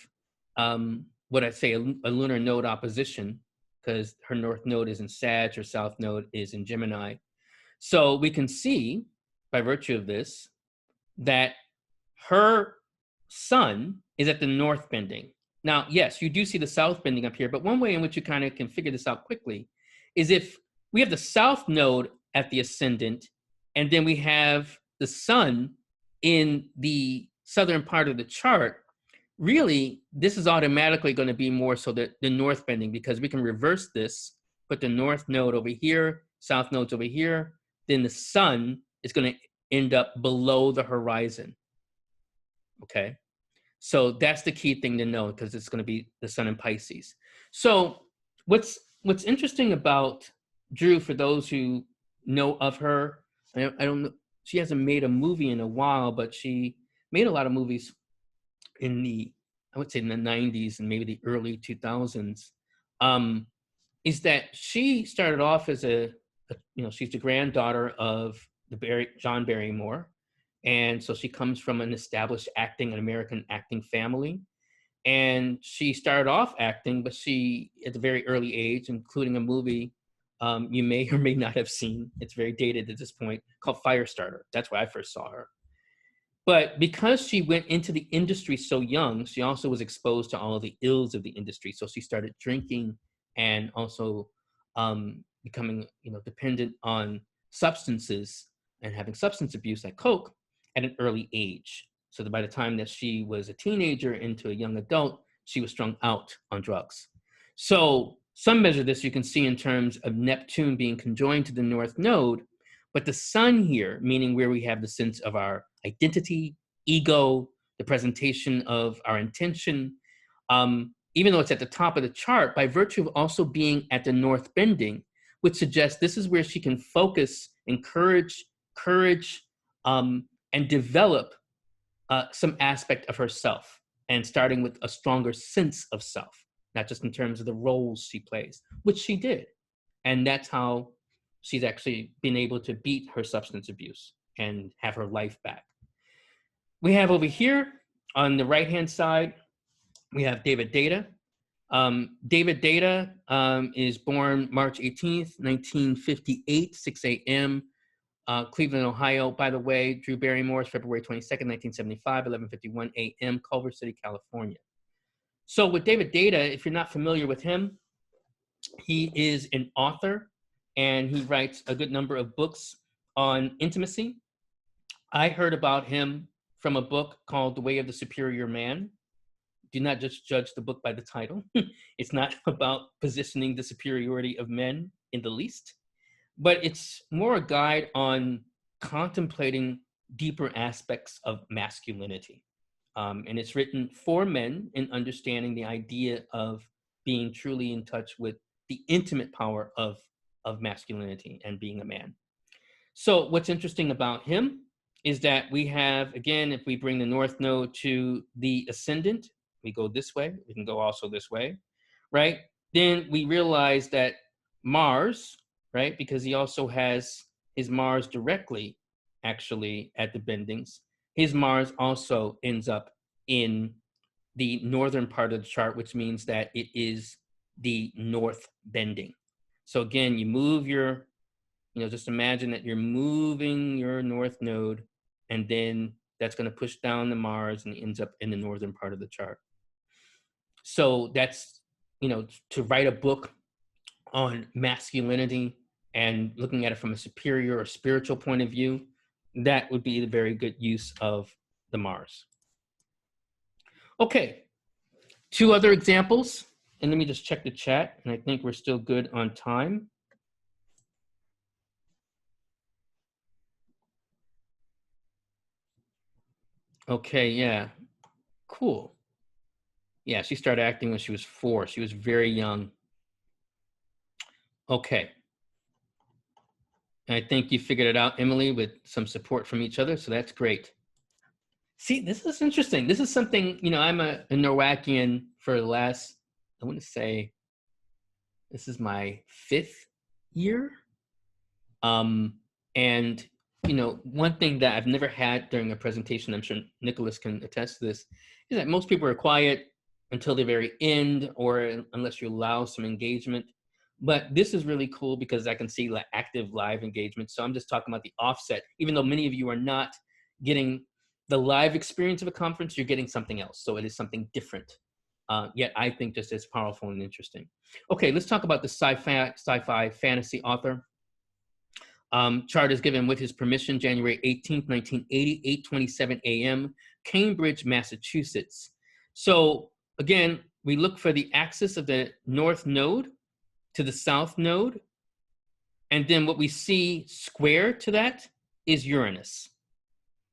what I'd say a lunar node opposition, because her north node is in Sag, her south node is in Gemini. So we can see, by virtue of this, that her sun is at the north bending. Now, yes, you do see the south bending up here, but one way in which you kind of can figure this out quickly is if we have the south node at the ascendant, and then we have the sun in the southern part of the chart, really, this is automatically going to be more so the north bending, because we can reverse this, put the north node over here, south nodes over here, then the sun is going to end up below the horizon. Okay, so that's the key thing to know, because it's going to be the sun in Pisces. So what's interesting about Drew, for those who know of her, I don't know, she hasn't made a movie in a while, but she made a lot of movies in the, I would say in the 90s and maybe the early 2000s, is that she started off as you know, she's the granddaughter of John Barrymore. And so she comes from an established an American acting family. And she started off acting, but she, at a very early age, including a movie you may or may not have seen, it's very dated at this point, called Firestarter. That's where I first saw her. But because she went into the industry so young, she also was exposed to all of the ills of the industry. So she started drinking and also becoming, dependent on substances and having substance abuse like coke at an early age. So that by the time that she was a teenager into a young adult, she was strung out on drugs. So some measure this you can see in terms of Neptune being conjoined to the North Node, but the sun here, meaning where we have the sense of our identity, ego, the presentation of our intention, even though it's at the top of the chart, by virtue of also being at the North Bending, which suggests this is where she can focus, encourage courage, and develop some aspect of herself, and starting with a stronger sense of self, not just in terms of the roles she plays, which she did. And that's how she's actually been able to beat her substance abuse and have her life back. We have over here on the right-hand side, we have David Data. David Data is born March 18th, 1958, 6 a.m., Cleveland, Ohio. By the way, Drew Barrymore's February 22nd, 1975, 11:51 a.m., Culver City, California. So with David Data, if you're not familiar with him, he is an author, and he writes a good number of books on intimacy. I heard about him from a book called The Way of the Superior Man. Do not just judge the book by the title. It's not about positioning the superiority of men in the least, but it's more a guide on contemplating deeper aspects of masculinity. And it's written for men in understanding the idea of being truly in touch with the intimate power of masculinity and being a man. So what's interesting about him is that we have, again, if we bring the North Node to the ascendant, we go this way, we can go also this way, right? Then we realize that Mars, right, because he also has his Mars directly actually at the bendings, his Mars also ends up in the northern part of the chart, which means that it is the North Bending. So again, you move your, just imagine that you're moving your North Node, and then that's going to push down the Mars and ends up in the northern part of the chart. So that's, to write a book on masculinity and looking at it from a superior or spiritual point of view, that would be a very good use of the Mars. Okay, 2 other examples, and let me just check the chat, and I think we're still good on time. Okay, yeah, cool. Yeah, she started acting when she was 4. She was very young. Okay. And I think you figured it out, Emily, with some support from each other, so that's great. See, this is interesting. This is something, I'm a Norwakian for the last, I want to say, this is my 5th year. And, one thing that I've never had during a presentation, I'm sure Nicholas can attest to this, is that most people are quiet until the very end, or unless you allow some engagement. But this is really cool because I can see like active live engagement. So I'm just talking about the offset. Even though many of you are not getting the live experience of a conference, you're getting something else. So it is something different. Yet I think just as powerful and interesting. Okay, let's talk about the sci-fi fantasy author. Chart is given with his permission, January 18th, 1980, 8:27 a.m., Cambridge, Massachusetts. So again, we look for the axis of the North Node to the South Node. And then what we see square to that is Uranus.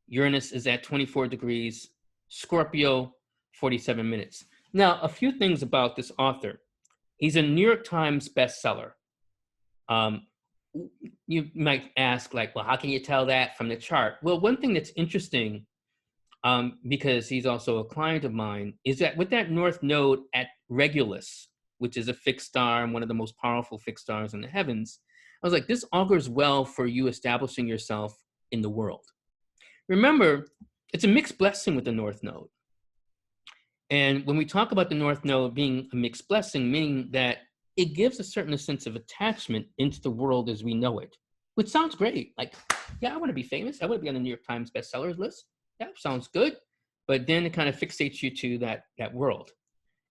Uranus is at 24 degrees, Scorpio, 47 minutes. Now, a few things about this author. He's a New York Times bestseller. You might ask, like, well, how can you tell that from the chart? Well, one thing that's interesting, because he's also a client of mine, is that with that North Node at Regulus, which is a fixed star and one of the most powerful fixed stars in the heavens, I was like, this augurs well for you establishing yourself in the world. Remember, it's a mixed blessing with the North Node. And when we talk about the North Node being a mixed blessing, meaning that it gives a certain sense of attachment into the world as we know it, which sounds great. Like, yeah, I want to be famous. I want to be on the New York Times bestsellers list. that sounds good. But then it kind of fixates you to that world.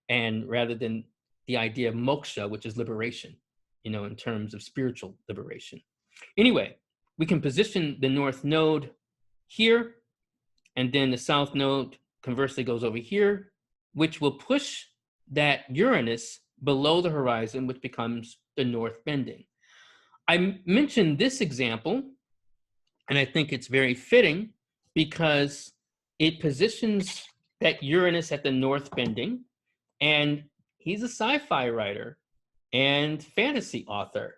And rather than the idea of moksha, which is liberation, in terms of spiritual liberation. Anyway, we can position the north node here, and then the south node conversely goes over here, which will push that Uranus below the horizon, which becomes the north bending. I mentioned this example, and I think it's very fitting because it positions that Uranus at the north bending, and he's a sci-fi writer and fantasy author,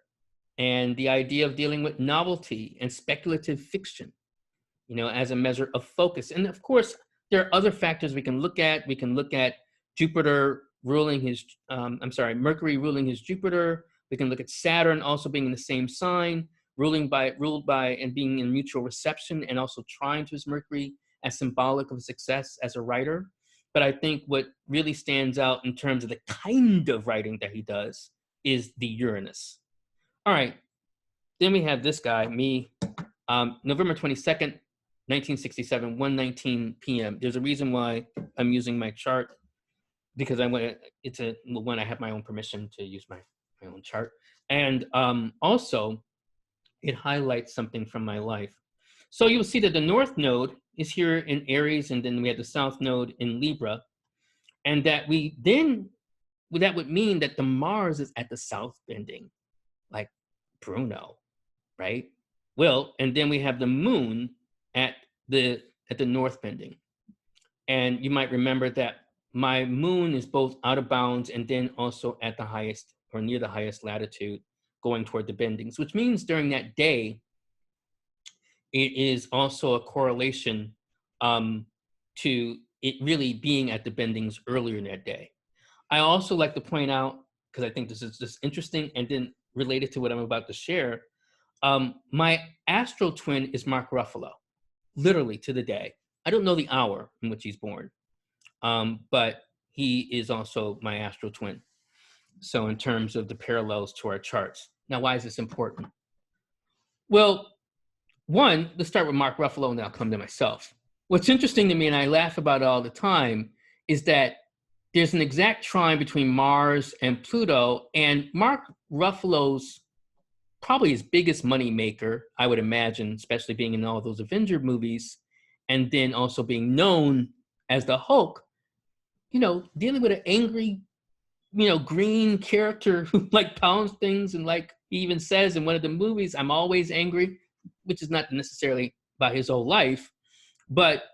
and the idea of dealing with novelty and speculative fiction, as a measure of focus. And of course, there are other factors we can look at. We can look at Jupiter ruling his, Mercury ruling his Jupiter. We can look at Saturn also being in the same sign, ruled by and being in mutual reception, and also trine to his Mercury as symbolic of success as a writer. But I think what really stands out in terms of the kind of writing that he does is the Uranus. All right, then we have this guy, me, November 22nd, 1967, 1:19 p.m. There's a reason why I'm using my chart, because it's when I have my own permission to use my own chart. And also, it highlights something from my life. So you'll see that the north node is here in Aries, and then we have the south node in Libra. And that would mean that the Mars is at the south bending, like Bruno, right? Well, and then we have the moon at the north bending. And you might remember that my moon is both out of bounds and then also at the highest or near the highest latitude going toward the bendings, which means during that day, it is also a correlation to it really being at the bendings earlier in that day. I also like to point out, because I think this is just interesting and then related to what I'm about to share, my astral twin is Mark Ruffalo, literally to the day. I don't know the hour in which he's born, but he is also my astral twin. So in terms of the parallels to our charts. Now, why is this important? Well, one, let's start with Mark Ruffalo, and then I'll come to myself. What's interesting to me, and I laugh about it all the time, is that there's an exact trine between Mars and Pluto, and Mark Ruffalo's probably his biggest money maker, I would imagine, especially being in all those Avenger movies, and then also being known as the Hulk, dealing with an angry, green character who pounds things, and he even says in one of the movies, "I'm always angry," which is not necessarily about his whole life, but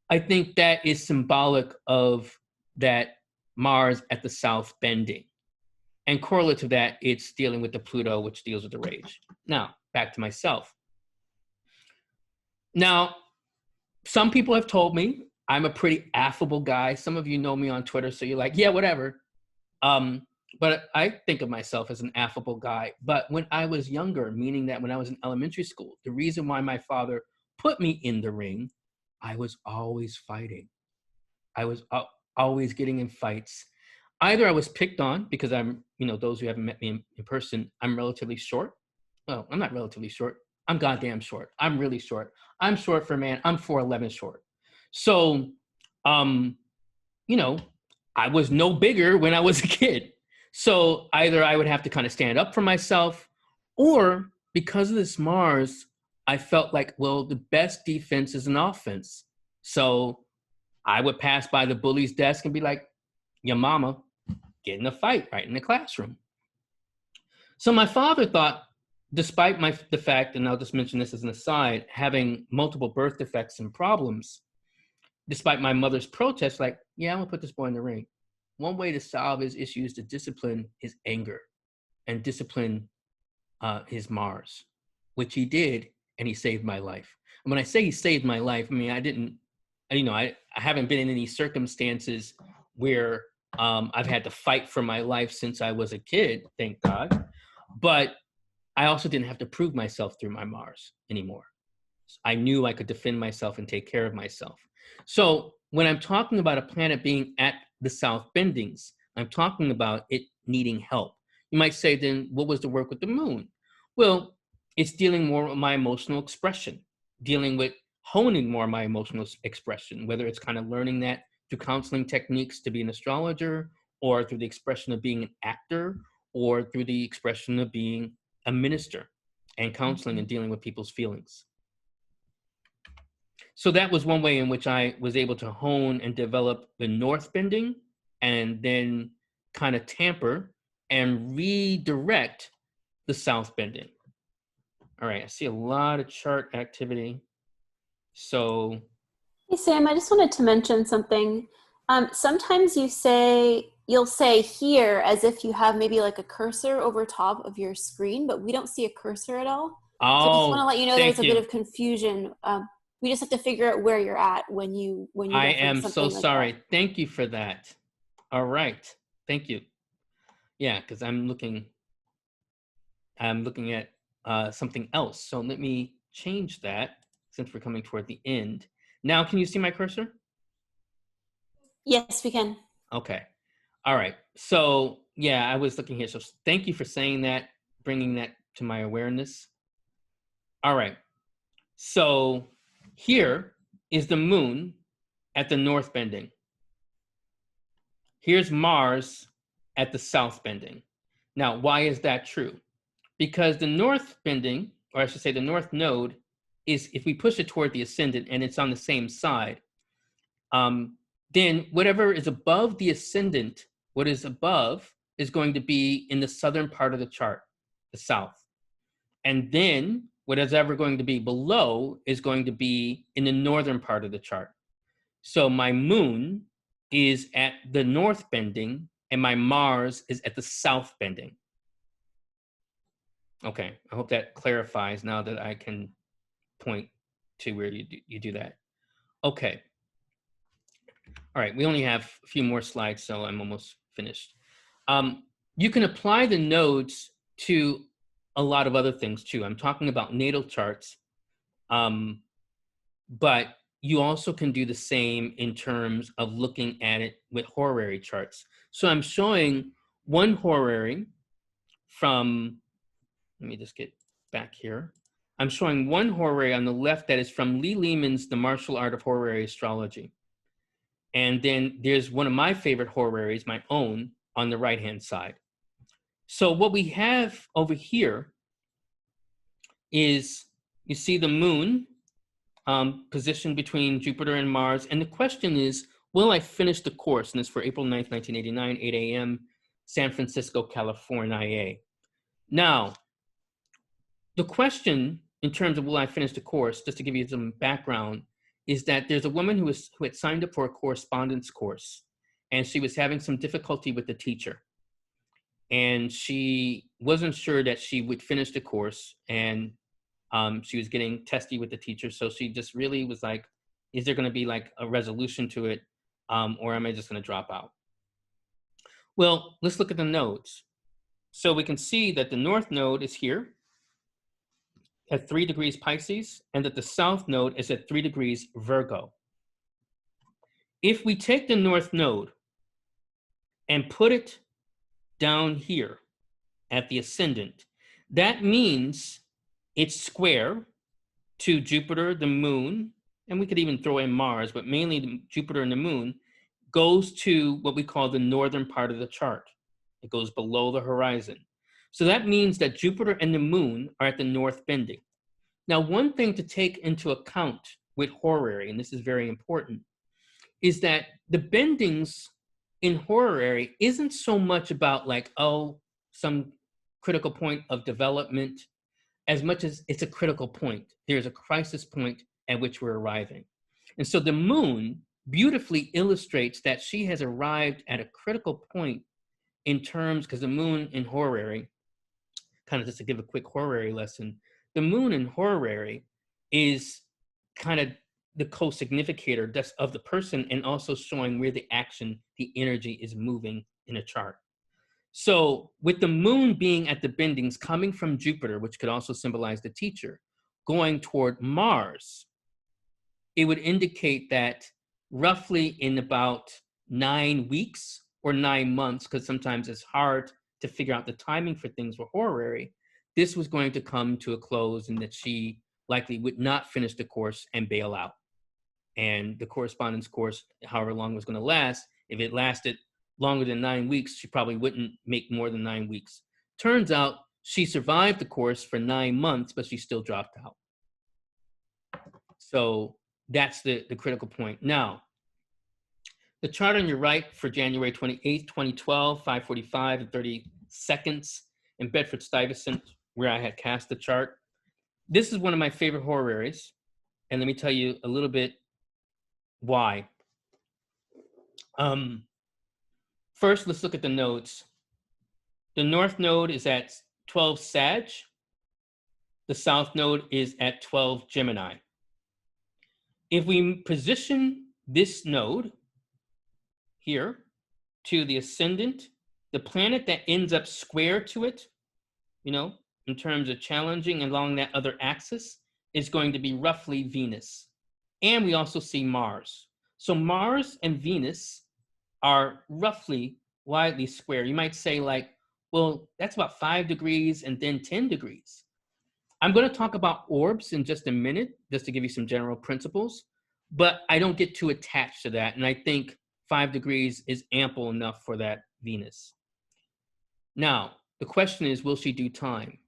I think that is symbolic of that Mars at the south bending. And correlate to that, it's dealing with the Pluto, which deals with the rage. Now, back to myself. Now, some people have told me I'm a pretty affable guy. Some of you know me on Twitter, so you're like, yeah, whatever. But I think of myself as an affable guy. But when I was younger, meaning that when I was in elementary school, the reason why my father put me in the ring, I was always fighting. I was always getting in fights. Either I was picked on because I'm, those who haven't met me in person, I'm relatively short. Well, I'm not relatively short. I'm goddamn short. I'm really short. I'm short for a man. I'm 4'11" short. So, I was no bigger when I was a kid. So either I would have to kind of stand up for myself, or because of this Mars, I felt like, well, the best defense is an offense. So I would pass by the bully's desk and be like, your mama, get in a fight right in the classroom. So my father thought, despite the fact, and I'll just mention this as an aside, having multiple birth defects and problems, despite my mother's protest, yeah, I'm gonna put this boy in the ring. One way to solve his issues to discipline his anger and discipline his Mars, which he did, and he saved my life. And when I say he saved my life, I mean, I haven't been in any circumstances where I've had to fight for my life since I was a kid, thank God. But I also didn't have to prove myself through my Mars anymore. I knew I could defend myself and take care of myself. So when I'm talking about a planet being at the south bendings, I'm talking about it needing help. You might say, then what was the work with the moon? Well, it's dealing more with my emotional expression, dealing with honing more my emotional expression, whether it's kind of learning that through counseling techniques to be an astrologer, or through the expression of being an actor, or through the expression of being a minister and counseling and dealing with people's feelings. So that was one way in which I was able to hone and develop the north bending, and then kind of tamper and redirect the south bending. All right, I see a lot of chart activity. So, hey Sam, I just wanted to mention something. Sometimes you'll say here as if you have maybe like a cursor over top of your screen, but we don't see a cursor at all. So I just want to oh, let you know there's thank a bit you. of confusion. We just have to figure out where you're at when you I reference am so something like that. sorry. Thank you for that. All right, thank you. Yeah, because I'm looking at something else. So let me change that since we're coming toward the end. Now, can you see my cursor? Yes, we can. Okay. All right. So yeah, I was looking here. So thank you for saying that, bringing that to my awareness. All right. So here is the moon at the north bending. Here's Mars at the south bending. Now, why is that true? Because the north bending, or I should say the north node, is, if we push it toward the ascendant and it's on the same side, then whatever is above the ascendant, what is above is going to be in the southern part of the chart, the south. And then what is ever going to be below is going to be in the northern part of the chart. So my moon is at the north bending and my Mars is at the south bending. Okay, I hope that clarifies now that I can point to where you do that. Okay. All right, we only have a few more slides, so I'm almost finished. You can apply the nodes to a lot of other things too. I'm talking about natal charts, but you also can do the same in terms of looking at it with horary charts. So I'm showing one horary from, let me just get back here. I'm showing one horary on the left that is from Lee Lehman's The Martial Art of Horary Astrology. And then there's one of my favorite horaries, my own, on the right-hand side. So what we have over here is, you see the moon positioned between Jupiter and Mars. And the question is, will I finish the course? And it's for April 9th, 1989, 8 a.m., San Francisco, California. Now, the question in terms of will I finish the course, just to give you some background, is that there's a woman who had signed up for a correspondence course, and she was having some difficulty with the teacher. And she wasn't sure that she would finish the course, and she was getting testy with the teacher. So she just really was like, is there going to be like a resolution to it, or am I just going to drop out? Well, let's look at the nodes. So we can see that the north node is here at 3 degrees Pisces, and that the south node is at 3 degrees Virgo. If we take the north node and put it down here at the ascendant, that means it's square to Jupiter, the moon, and we could even throw in Mars, but mainly Jupiter and the moon, goes to what we call the northern part of the chart. It goes below the horizon. So that means that Jupiter and the moon are at the north bending. Now, one thing to take into account with horary, and this is very important, is that the bendings in horary isn't so much about like, oh, some critical point of development, as much as it's a critical point. There's a crisis point at which we're arriving. And so the moon beautifully illustrates that she has arrived at a critical point in terms, because the moon in horary, kind of just to give a quick horary lesson, the moon in horary is kind of the co-significator of the person, and also showing where the action, the energy is moving in a chart. So with the moon being at the bendings coming from Jupiter, which could also symbolize the teacher, going toward Mars, it would indicate that roughly in about 9 weeks or 9 months, because sometimes it's hard to figure out the timing for things with horary, this was going to come to a close, and that she likely would not finish the course and bail out. And the correspondence course, however long it was going to last, if it lasted longer than 9 weeks, she probably wouldn't make more than 9 weeks. Turns out she survived the course for 9 months, but she still dropped out. So that's the critical point. Now, the chart on your right for January 28th, 2012, 5:45 and 30 seconds in Bedford-Stuyvesant, where I had cast the chart. This is one of my favorite horaries, and let me tell you a little bit why. First, let's look at the nodes. The north node is at 12 Sag. The south node is at 12 Gemini. If we position this node here to the ascendant, the planet that ends up square to it, in terms of challenging along that other axis, is going to be roughly Venus. And we also see Mars. So Mars and Venus are roughly widely square. You might say like, well, that's about 5 degrees and then 10 degrees. I'm going to talk about orbs in just a minute, just to give you some general principles, but I don't get too attached to that. And I think 5 degrees is ample enough for that Venus. Now, the question is, will she do time?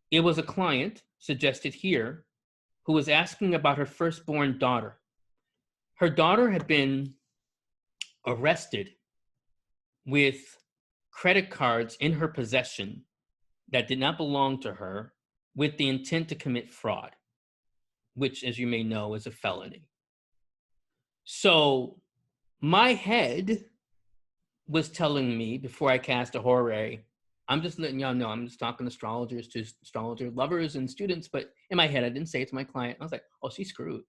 It was a client suggested here who was asking about her firstborn daughter. Her daughter had been arrested with credit cards in her possession that did not belong to her with the intent to commit fraud, which, as you may know, is a felony. So my head was telling me before I cast a horary, I'm just letting y'all know, I'm just talking astrologers to astrologer lovers and students, but in my head, I didn't say it to my client. I was like, oh, she's screwed.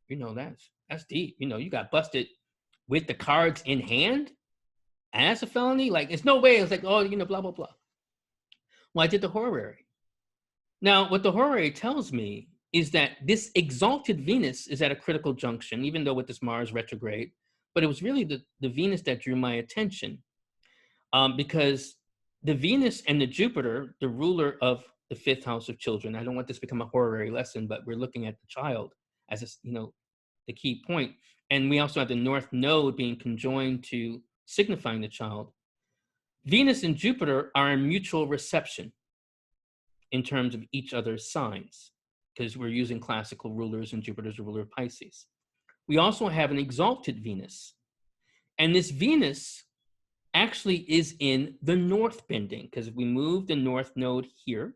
That's deep. You got busted with the cards in hand, and that's a felony? Like, it's no way. It's like, oh, blah, blah, blah. Well, I did the horary. Now, what the horary tells me is that this exalted Venus is at a critical junction, even though with this Mars retrograde, but it was really the Venus that drew my attention, because the Venus and the Jupiter, the ruler of the 5th house of children, I don't want this to become a horary lesson, but we're looking at the child as the key point. And we also have the north node being conjoined to signifying the child. Venus and Jupiter are in mutual reception in terms of each other's signs, because we're using classical rulers and Jupiter's a ruler of Pisces. We also have an exalted Venus. And this Venus actually is in the north bending, because if we move the north node here,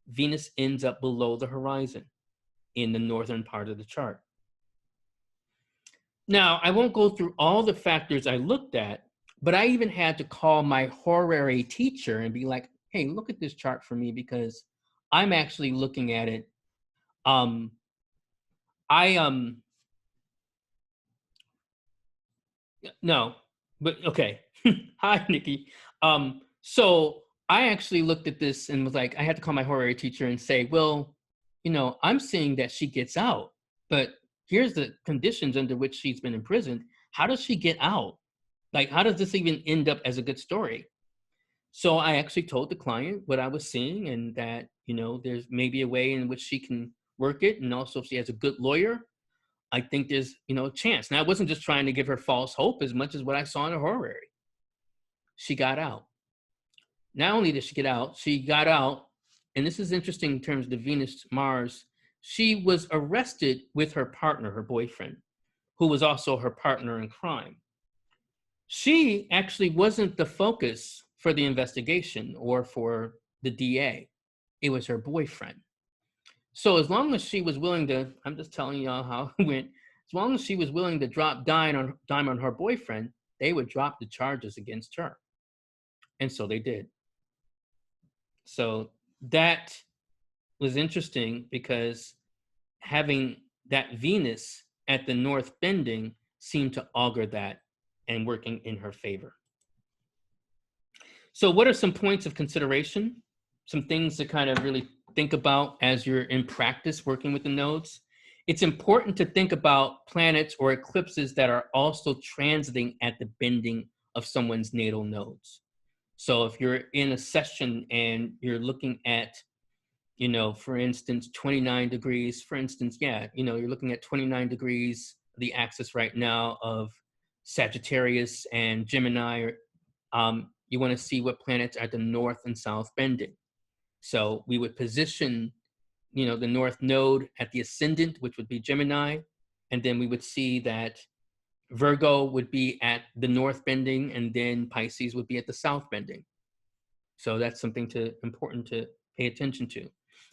Venus ends up below the horizon in the northern part of the chart. Now, I won't go through all the factors I looked at, but I even had to call my horary teacher and be like, hey, look at this chart for me, because I'm actually looking at it. No, but okay. Hi, Nikki. So I actually looked at this and was like, I had to call my horary teacher and say, well, I'm seeing that she gets out, but here's the conditions under which she's been imprisoned. How does she get out? Like, how does this even end up as a good story? So I actually told the client what I was seeing, and that, there's maybe a way in which she can work it. And also if she has a good lawyer, I think there's, a chance. Now, I wasn't just trying to give her false hope as much as what I saw in her horary. She got out. Not only did she got out, and this is interesting in terms of the Venus-Mars, she was arrested with her partner, her boyfriend, who was also her partner in crime. She actually wasn't the focus for the investigation or for the DA. It was her boyfriend. So as long as she was willing to, I'm just telling y'all how it went, as long as she was willing to drop dime on her boyfriend, they would drop the charges against her. And so they did. So that was interesting, because having that Venus at the north bending seemed to augur that and working in her favor. So what are some points of consideration? Some things to kind of really think about as you're in practice working with the nodes. It's important to think about planets or eclipses that are also transiting at the bending of someone's natal nodes. So if you're in a session and you're looking at For instance, 29 degrees, for instance, yeah, you're looking at 29 degrees, the axis right now of Sagittarius and Gemini. You want to see what planets are at the north and south bending. So we would position, the north node at the ascendant, which would be Gemini, and then we would see that Virgo would be at the north bending, and then Pisces would be at the south bending. So that's something important to pay attention to.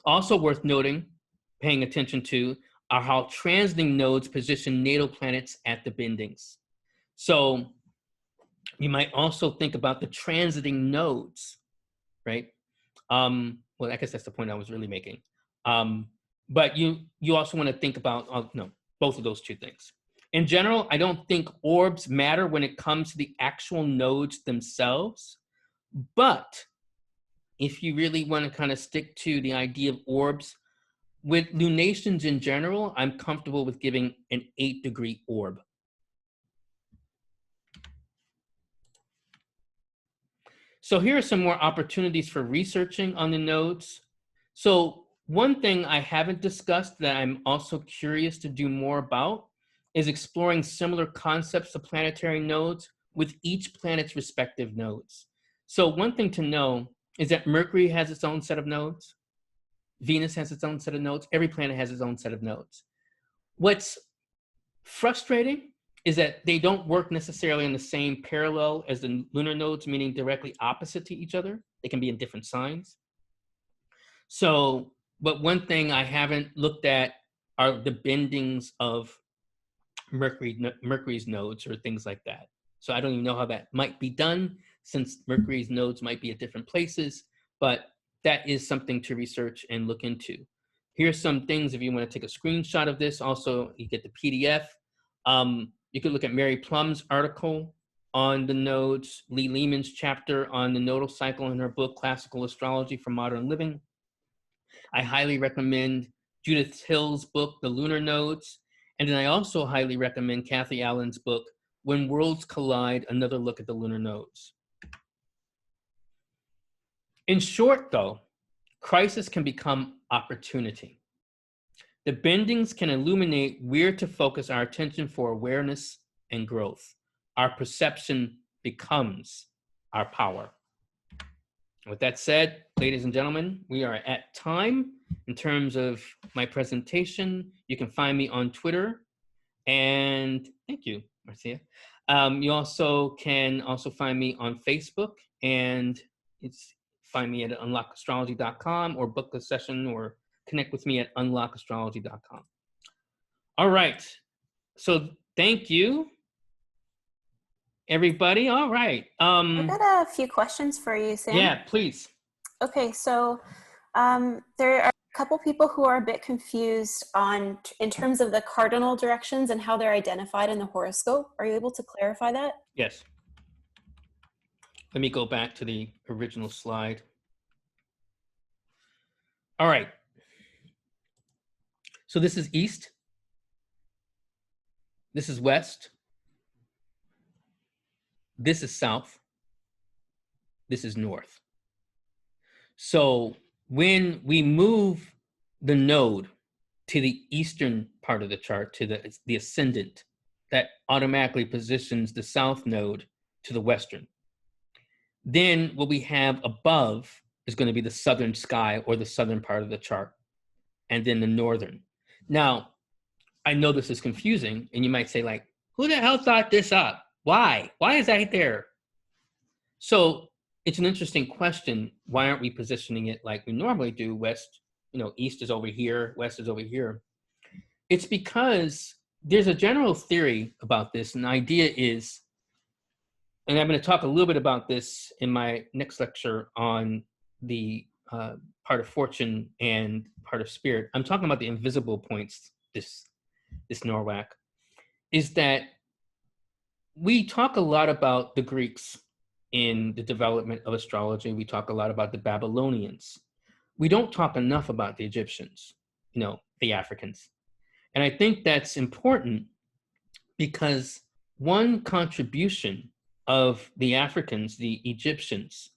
Also worth noting, paying attention to, are how transiting nodes position natal planets at the bendings. So you might also think about the transiting nodes, right? Well, I guess that's the point I was really making. But you also want to think about both of those two things. In general, I don't think orbs matter when it comes to the actual nodes themselves. But if you really want to kind of stick to the idea of orbs, with lunations in general, I'm comfortable with giving an 8-degree orb. So here are some more opportunities for researching on the nodes. So one thing I haven't discussed that I'm also curious to do more about is exploring similar concepts to planetary nodes with each planet's respective nodes. So one thing to know is that Mercury has its own set of nodes. Venus has its own set of nodes. Every planet has its own set of nodes. What's frustrating is that they don't work necessarily in the same parallel as the lunar nodes, meaning directly opposite to each other. They can be in different signs. So, but one thing I haven't looked at are the bendings of Mercury's nodes or things like that. So I don't even know how that might be done, since Mercury's nodes might be at different places, but that is something to research and look into. Here's some things if you want to take a screenshot of this. Also, you get the PDF. You could look at Mary Plum's article on the nodes, Lee Lehman's chapter on the nodal cycle in her book, Classical Astrology for Modern Living. I highly recommend Judith Hill's book, The Lunar Nodes. And then I also highly recommend Kathy Allen's book, When Worlds Collide, Another Look at the Lunar Nodes. In short, though, crisis can become opportunity. The bendings can illuminate where to focus our attention for awareness and growth. Our perception becomes our power. With that said, ladies and gentlemen, we are at time in terms of my presentation. You can find me on Twitter, and thank you, Marcia. You also can find me on Facebook, and find me at unlockastrology.com, or book a session or connect with me at unlockastrology.com. All right. So thank you, everybody. All right. I've got a few questions for you, Sam. Yeah, please. Okay, so there are a couple people who are a bit confused in terms of the cardinal directions and how they're identified in the horoscope. Are you able to clarify that? Yes. Let me go back to the original slide. All right. So this is east. This is west. This is south. This is north. So when we move the node to the eastern part of the chart, to the ascendant, that automatically positions the south node to the western. Then what we have above is going to be the southern sky, or the southern part of the chart, and then the northern. Now, I know this is confusing, and you might say, like, who the hell thought this up? Why? Why is that there? So it's an interesting question. Why aren't we positioning it like we normally do? West, east is over here, west is over here. It's because there's a general theory about this, and the idea is, and I'm going to talk a little bit about this in my next lecture on the part of fortune and part of spirit. I'm talking about the invisible points, this NORWAC, is that we talk a lot about the Greeks in the development of astrology. We talk a lot about the Babylonians. We don't talk enough about the Egyptians, the Africans. And I think that's important because one contribution of the Africans, the Egyptians,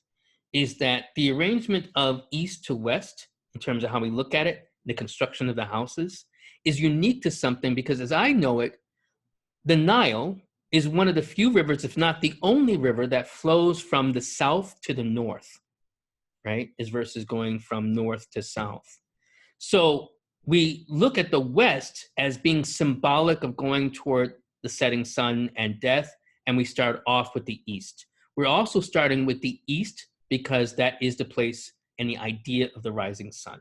is that the arrangement of east to west in terms of how we look at it, the construction of the houses, is unique to something because as I know it, the Nile is one of the few rivers, if not the only river, that flows from the south to the north, right? Is versus going from north to south. So we look at the West as being symbolic of going toward the setting sun and death, and we start off with the East. We're also starting with the East because that is the place and the idea of the rising sun.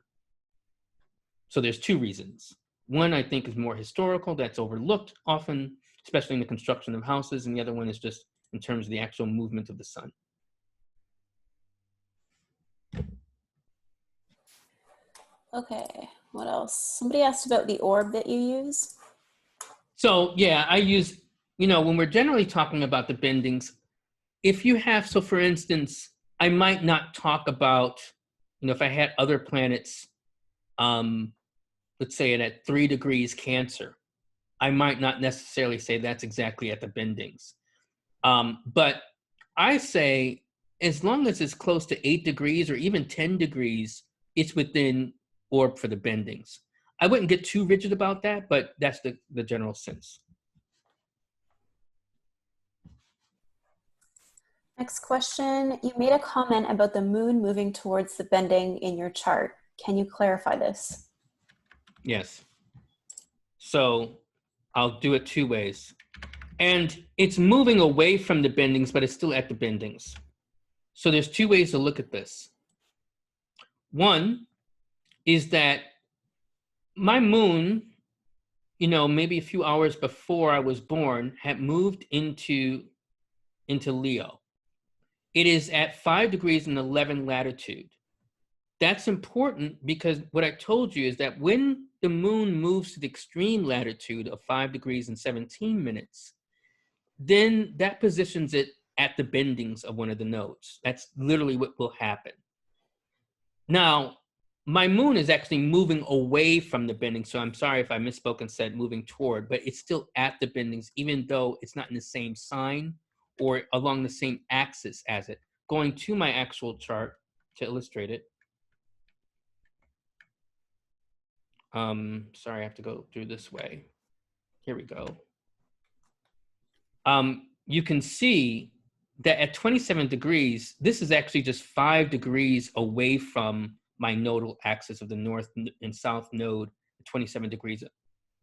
So there's two reasons. One, I think, is more historical, that's overlooked often, especially in the construction of houses, and the other one is just in terms of the actual movement of the sun. Okay, what else? Somebody asked about the orb that you use. So yeah, I use, when we're generally talking about the bendings, if you have, so for instance, I might not talk about, if I had other planets, let's say it at 3 degrees Cancer, I might not necessarily say that's exactly at the bendings. But I say, as long as it's close to 8 degrees or even 10 degrees, it's within orb for the bendings. I wouldn't get too rigid about that, but that's the general sense. Next question. You made a comment about the moon moving towards the bending in your chart. Can you clarify this? Yes. So I'll do it 2 ways. And it's moving away from the bendings, but it's still at the bendings. So there's 2 ways to look at this. One is that my moon, maybe a few hours before I was born, had moved into Leo. It is at 5 degrees and 11 latitude. That's important because what I told you is that when the moon moves to the extreme latitude of 5 degrees and 17 minutes, then that positions it at the bendings of one of the nodes. That's literally what will happen. Now, my moon is actually moving away from the bending, so I'm sorry if I misspoke and said moving toward, but it's still at the bendings, even though it's not in the same sign or along the same axis as it. Going to my actual chart to illustrate it. Sorry, I have to go through this way. Here we go. You can see that at 27 degrees, this is actually just 5 degrees away from my nodal axis of the north and south node, 27 degrees of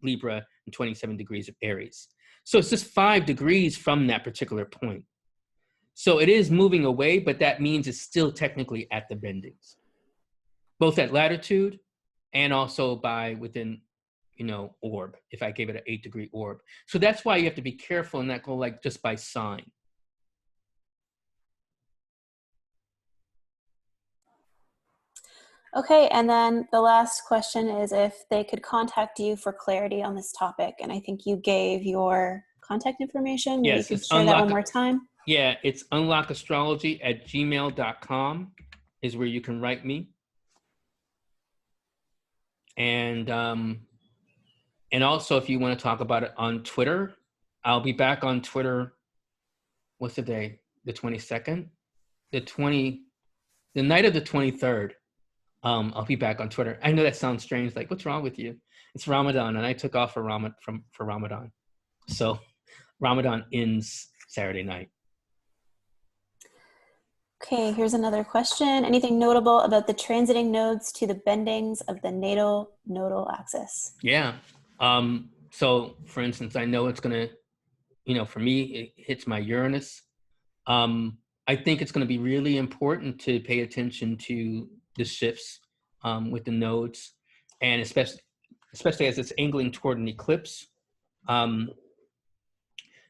Libra and 27 degrees of Aries. So it's just 5 degrees from that particular point. So it is moving away, but that means it's still technically at the bendings, both at latitude and also by within, orb, if I gave it an 8-degree orb. So that's why you have to be careful and not go like just by sign. Okay, and then the last question is if they could contact you for clarity on this topic. And I think you gave your contact information. Maybe Yes, you could share that one more time. Yeah, it's unlockastrology@gmail.com is where you can write me. And also if you want to talk about it on Twitter, I'll be back on Twitter. What's the day? The 22nd? The night of the 23rd. I'll be back on Twitter. I know that sounds strange. Like, what's wrong with you? It's Ramadan, and I took off for Ramadan. So Ramadan ends Saturday night. Okay, here's another question. Anything notable about the transiting nodes to the bendings of the natal nodal axis? Yeah. So, for instance, I know it's going to, for me, it hits my Uranus. I think it's going to be really important to pay attention to the shifts with the nodes, and especially as it's angling toward an eclipse,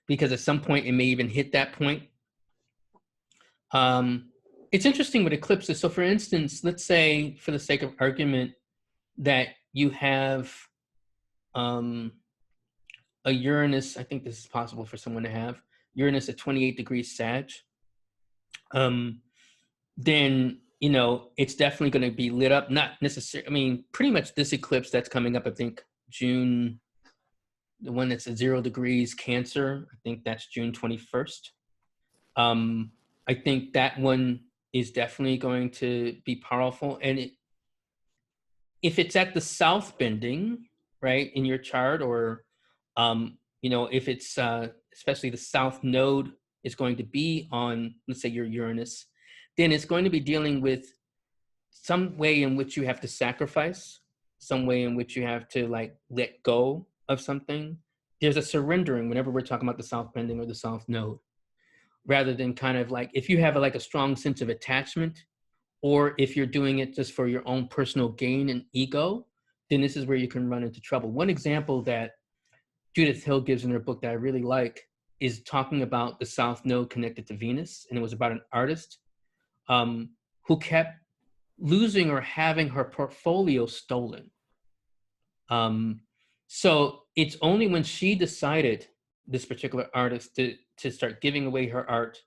because at some point it may even hit that point. It's interesting with eclipses. So for instance, let's say for the sake of argument that you have a Uranus, I think this is possible for someone to have, Uranus at 28 degrees Sag, then, it's definitely going to be lit up. Not necessarily, pretty much this eclipse that's coming up, I think June, the one that's at 0 degrees Cancer, I think that's June 21st. I think that one is definitely going to be powerful. And if it's at the south bending, right, in your chart, or if it's especially the south node is going to be on, let's say, your Uranus, then it's going to be dealing with some way in which you have to sacrifice, some way in which you have to like let go of something. There's a surrendering whenever we're talking about the south bending or the south node, rather than kind of like if you have like a strong sense of attachment, or if you're doing it just for your own personal gain and ego, then this is where you can run into trouble. One example that Judith Hill gives in her book that I really like is talking about the south node connected to Venus. And it was about an artist who kept losing or having her portfolio stolen. So it's only when she decided, this particular artist, to start giving away her art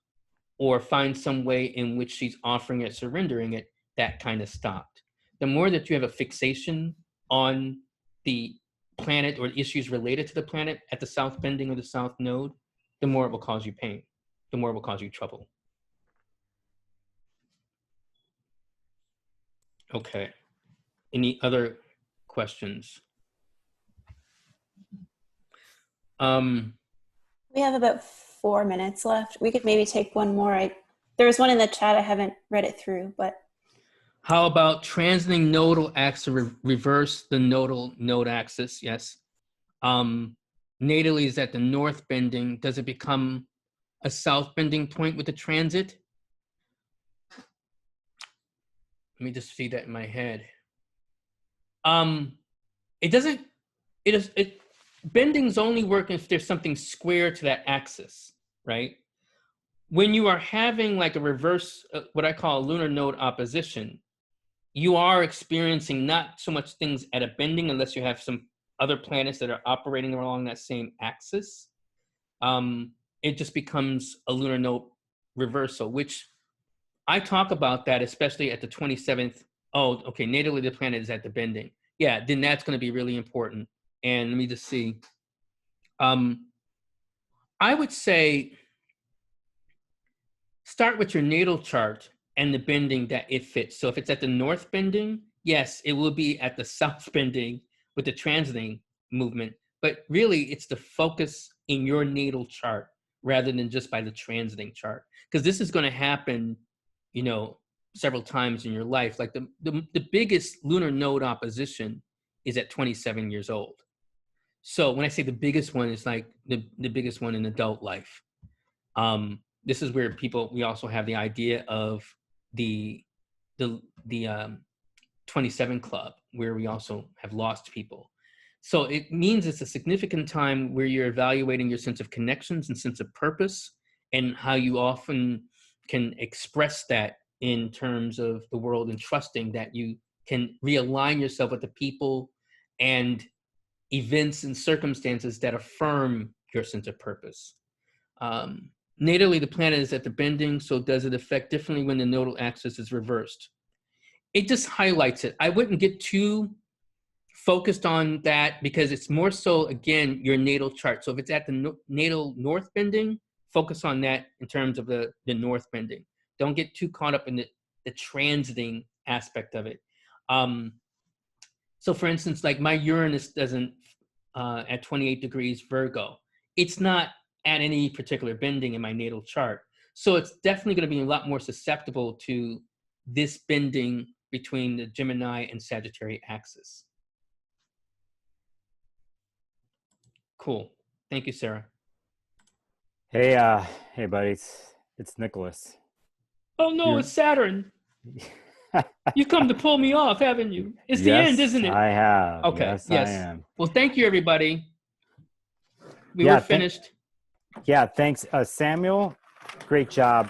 or find some way in which she's offering it, surrendering it, that kind of stopped. The more that you have a fixation on the planet or issues related to the planet at the south bending or the south node, the more it will cause you pain, the more it will cause you trouble. Okay. Any other questions? We have about 4 minutes left. We could maybe take one more. There was one in the chat. I haven't read it through, but. How about transiting nodal axis reverse the nodal node axis? Yes. Natally is at the north bending. Does it become a south bending point with the transit? Let me just see that in my head. It doesn't. Bendings only work if there's something square to that axis, right? When you are having like a reverse, what I call a lunar node opposition, you are experiencing not so much things at a bending unless you have some other planets that are operating along that same axis. It just becomes a lunar node reversal, which I talk about that, especially at the 27th. Oh, okay, natally the planet is at the bending. Yeah, then that's going to be really important. And let me just see. I would say start with your natal chart and the bending that it fits. So if it's at the north bending, yes, it will be at the south bending with the transiting movement. But really, it's the focus in your natal chart rather than just by the transiting chart. Because this is going to happen, several times in your life. Like the biggest lunar node opposition is at 27 years old. So when I say the biggest one, it's like the biggest one in adult life. This is where we also have the idea of the 27 club, where we also have lost people. So it means it's a significant time where you're evaluating your sense of connections and sense of purpose, and how you often can express that in terms of the world, and trusting that you can realign yourself with the people and events and circumstances that affirm your sense of purpose. Natally, the planet is at the bending, so does it affect differently when the nodal axis is reversed? It just highlights it. I wouldn't get too focused on that, because it's more so, again, your natal chart. So if it's at the natal north bending, focus on that in terms of the north bending. Don't get too caught up in the transiting aspect of it. So for instance, like my Uranus doesn't, at 28 degrees Virgo, it's not at any particular bending in my natal chart. So it's definitely going to be a lot more susceptible to this bending between the Gemini and Sagittarius axis. Cool. Thank you, Sarah. Hey, buddy. It's Nicholas. Oh no, it's Saturn. You've come to pull me off, haven't you? It's the end, isn't it? I have. Okay. Yes, I am. Well, thank you, everybody. We're finished. Thanks, Samuel. Great job.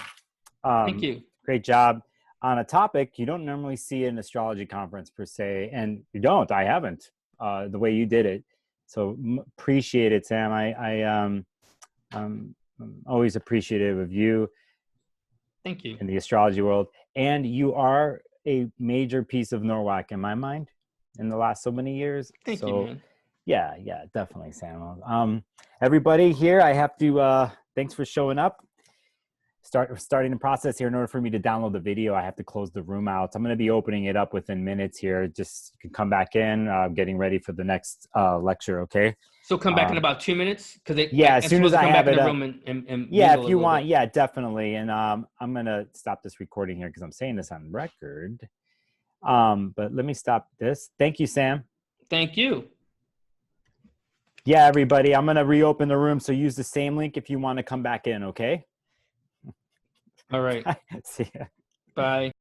Thank you. Great job on a topic you don't normally see in an astrology conference per se, and you don't. I haven't. The way you did it. So appreciate it, Sam. I'm always appreciative of you. Thank you. In the astrology world. And you are a major piece of Norwalk in my mind in the last so many years. Thank you, man. Yeah, definitely, Sam. Everybody here, I have to, thanks for showing up. starting the process here. In order for me to download the video, I have to close the room out. I'm going to be opening it up within minutes here. Just you can come back in, getting ready for the next lecture. Okay. So come back in about 2 minutes, because as soon as I have it up. And yeah, if you want, yeah, definitely. And I'm gonna stop this recording here because I'm saying this on record. But let me stop this. Thank you, Sam. Thank you. Yeah, everybody, I'm gonna reopen the room. So use the same link if you want to come back in. Okay. All right. See ya. Bye.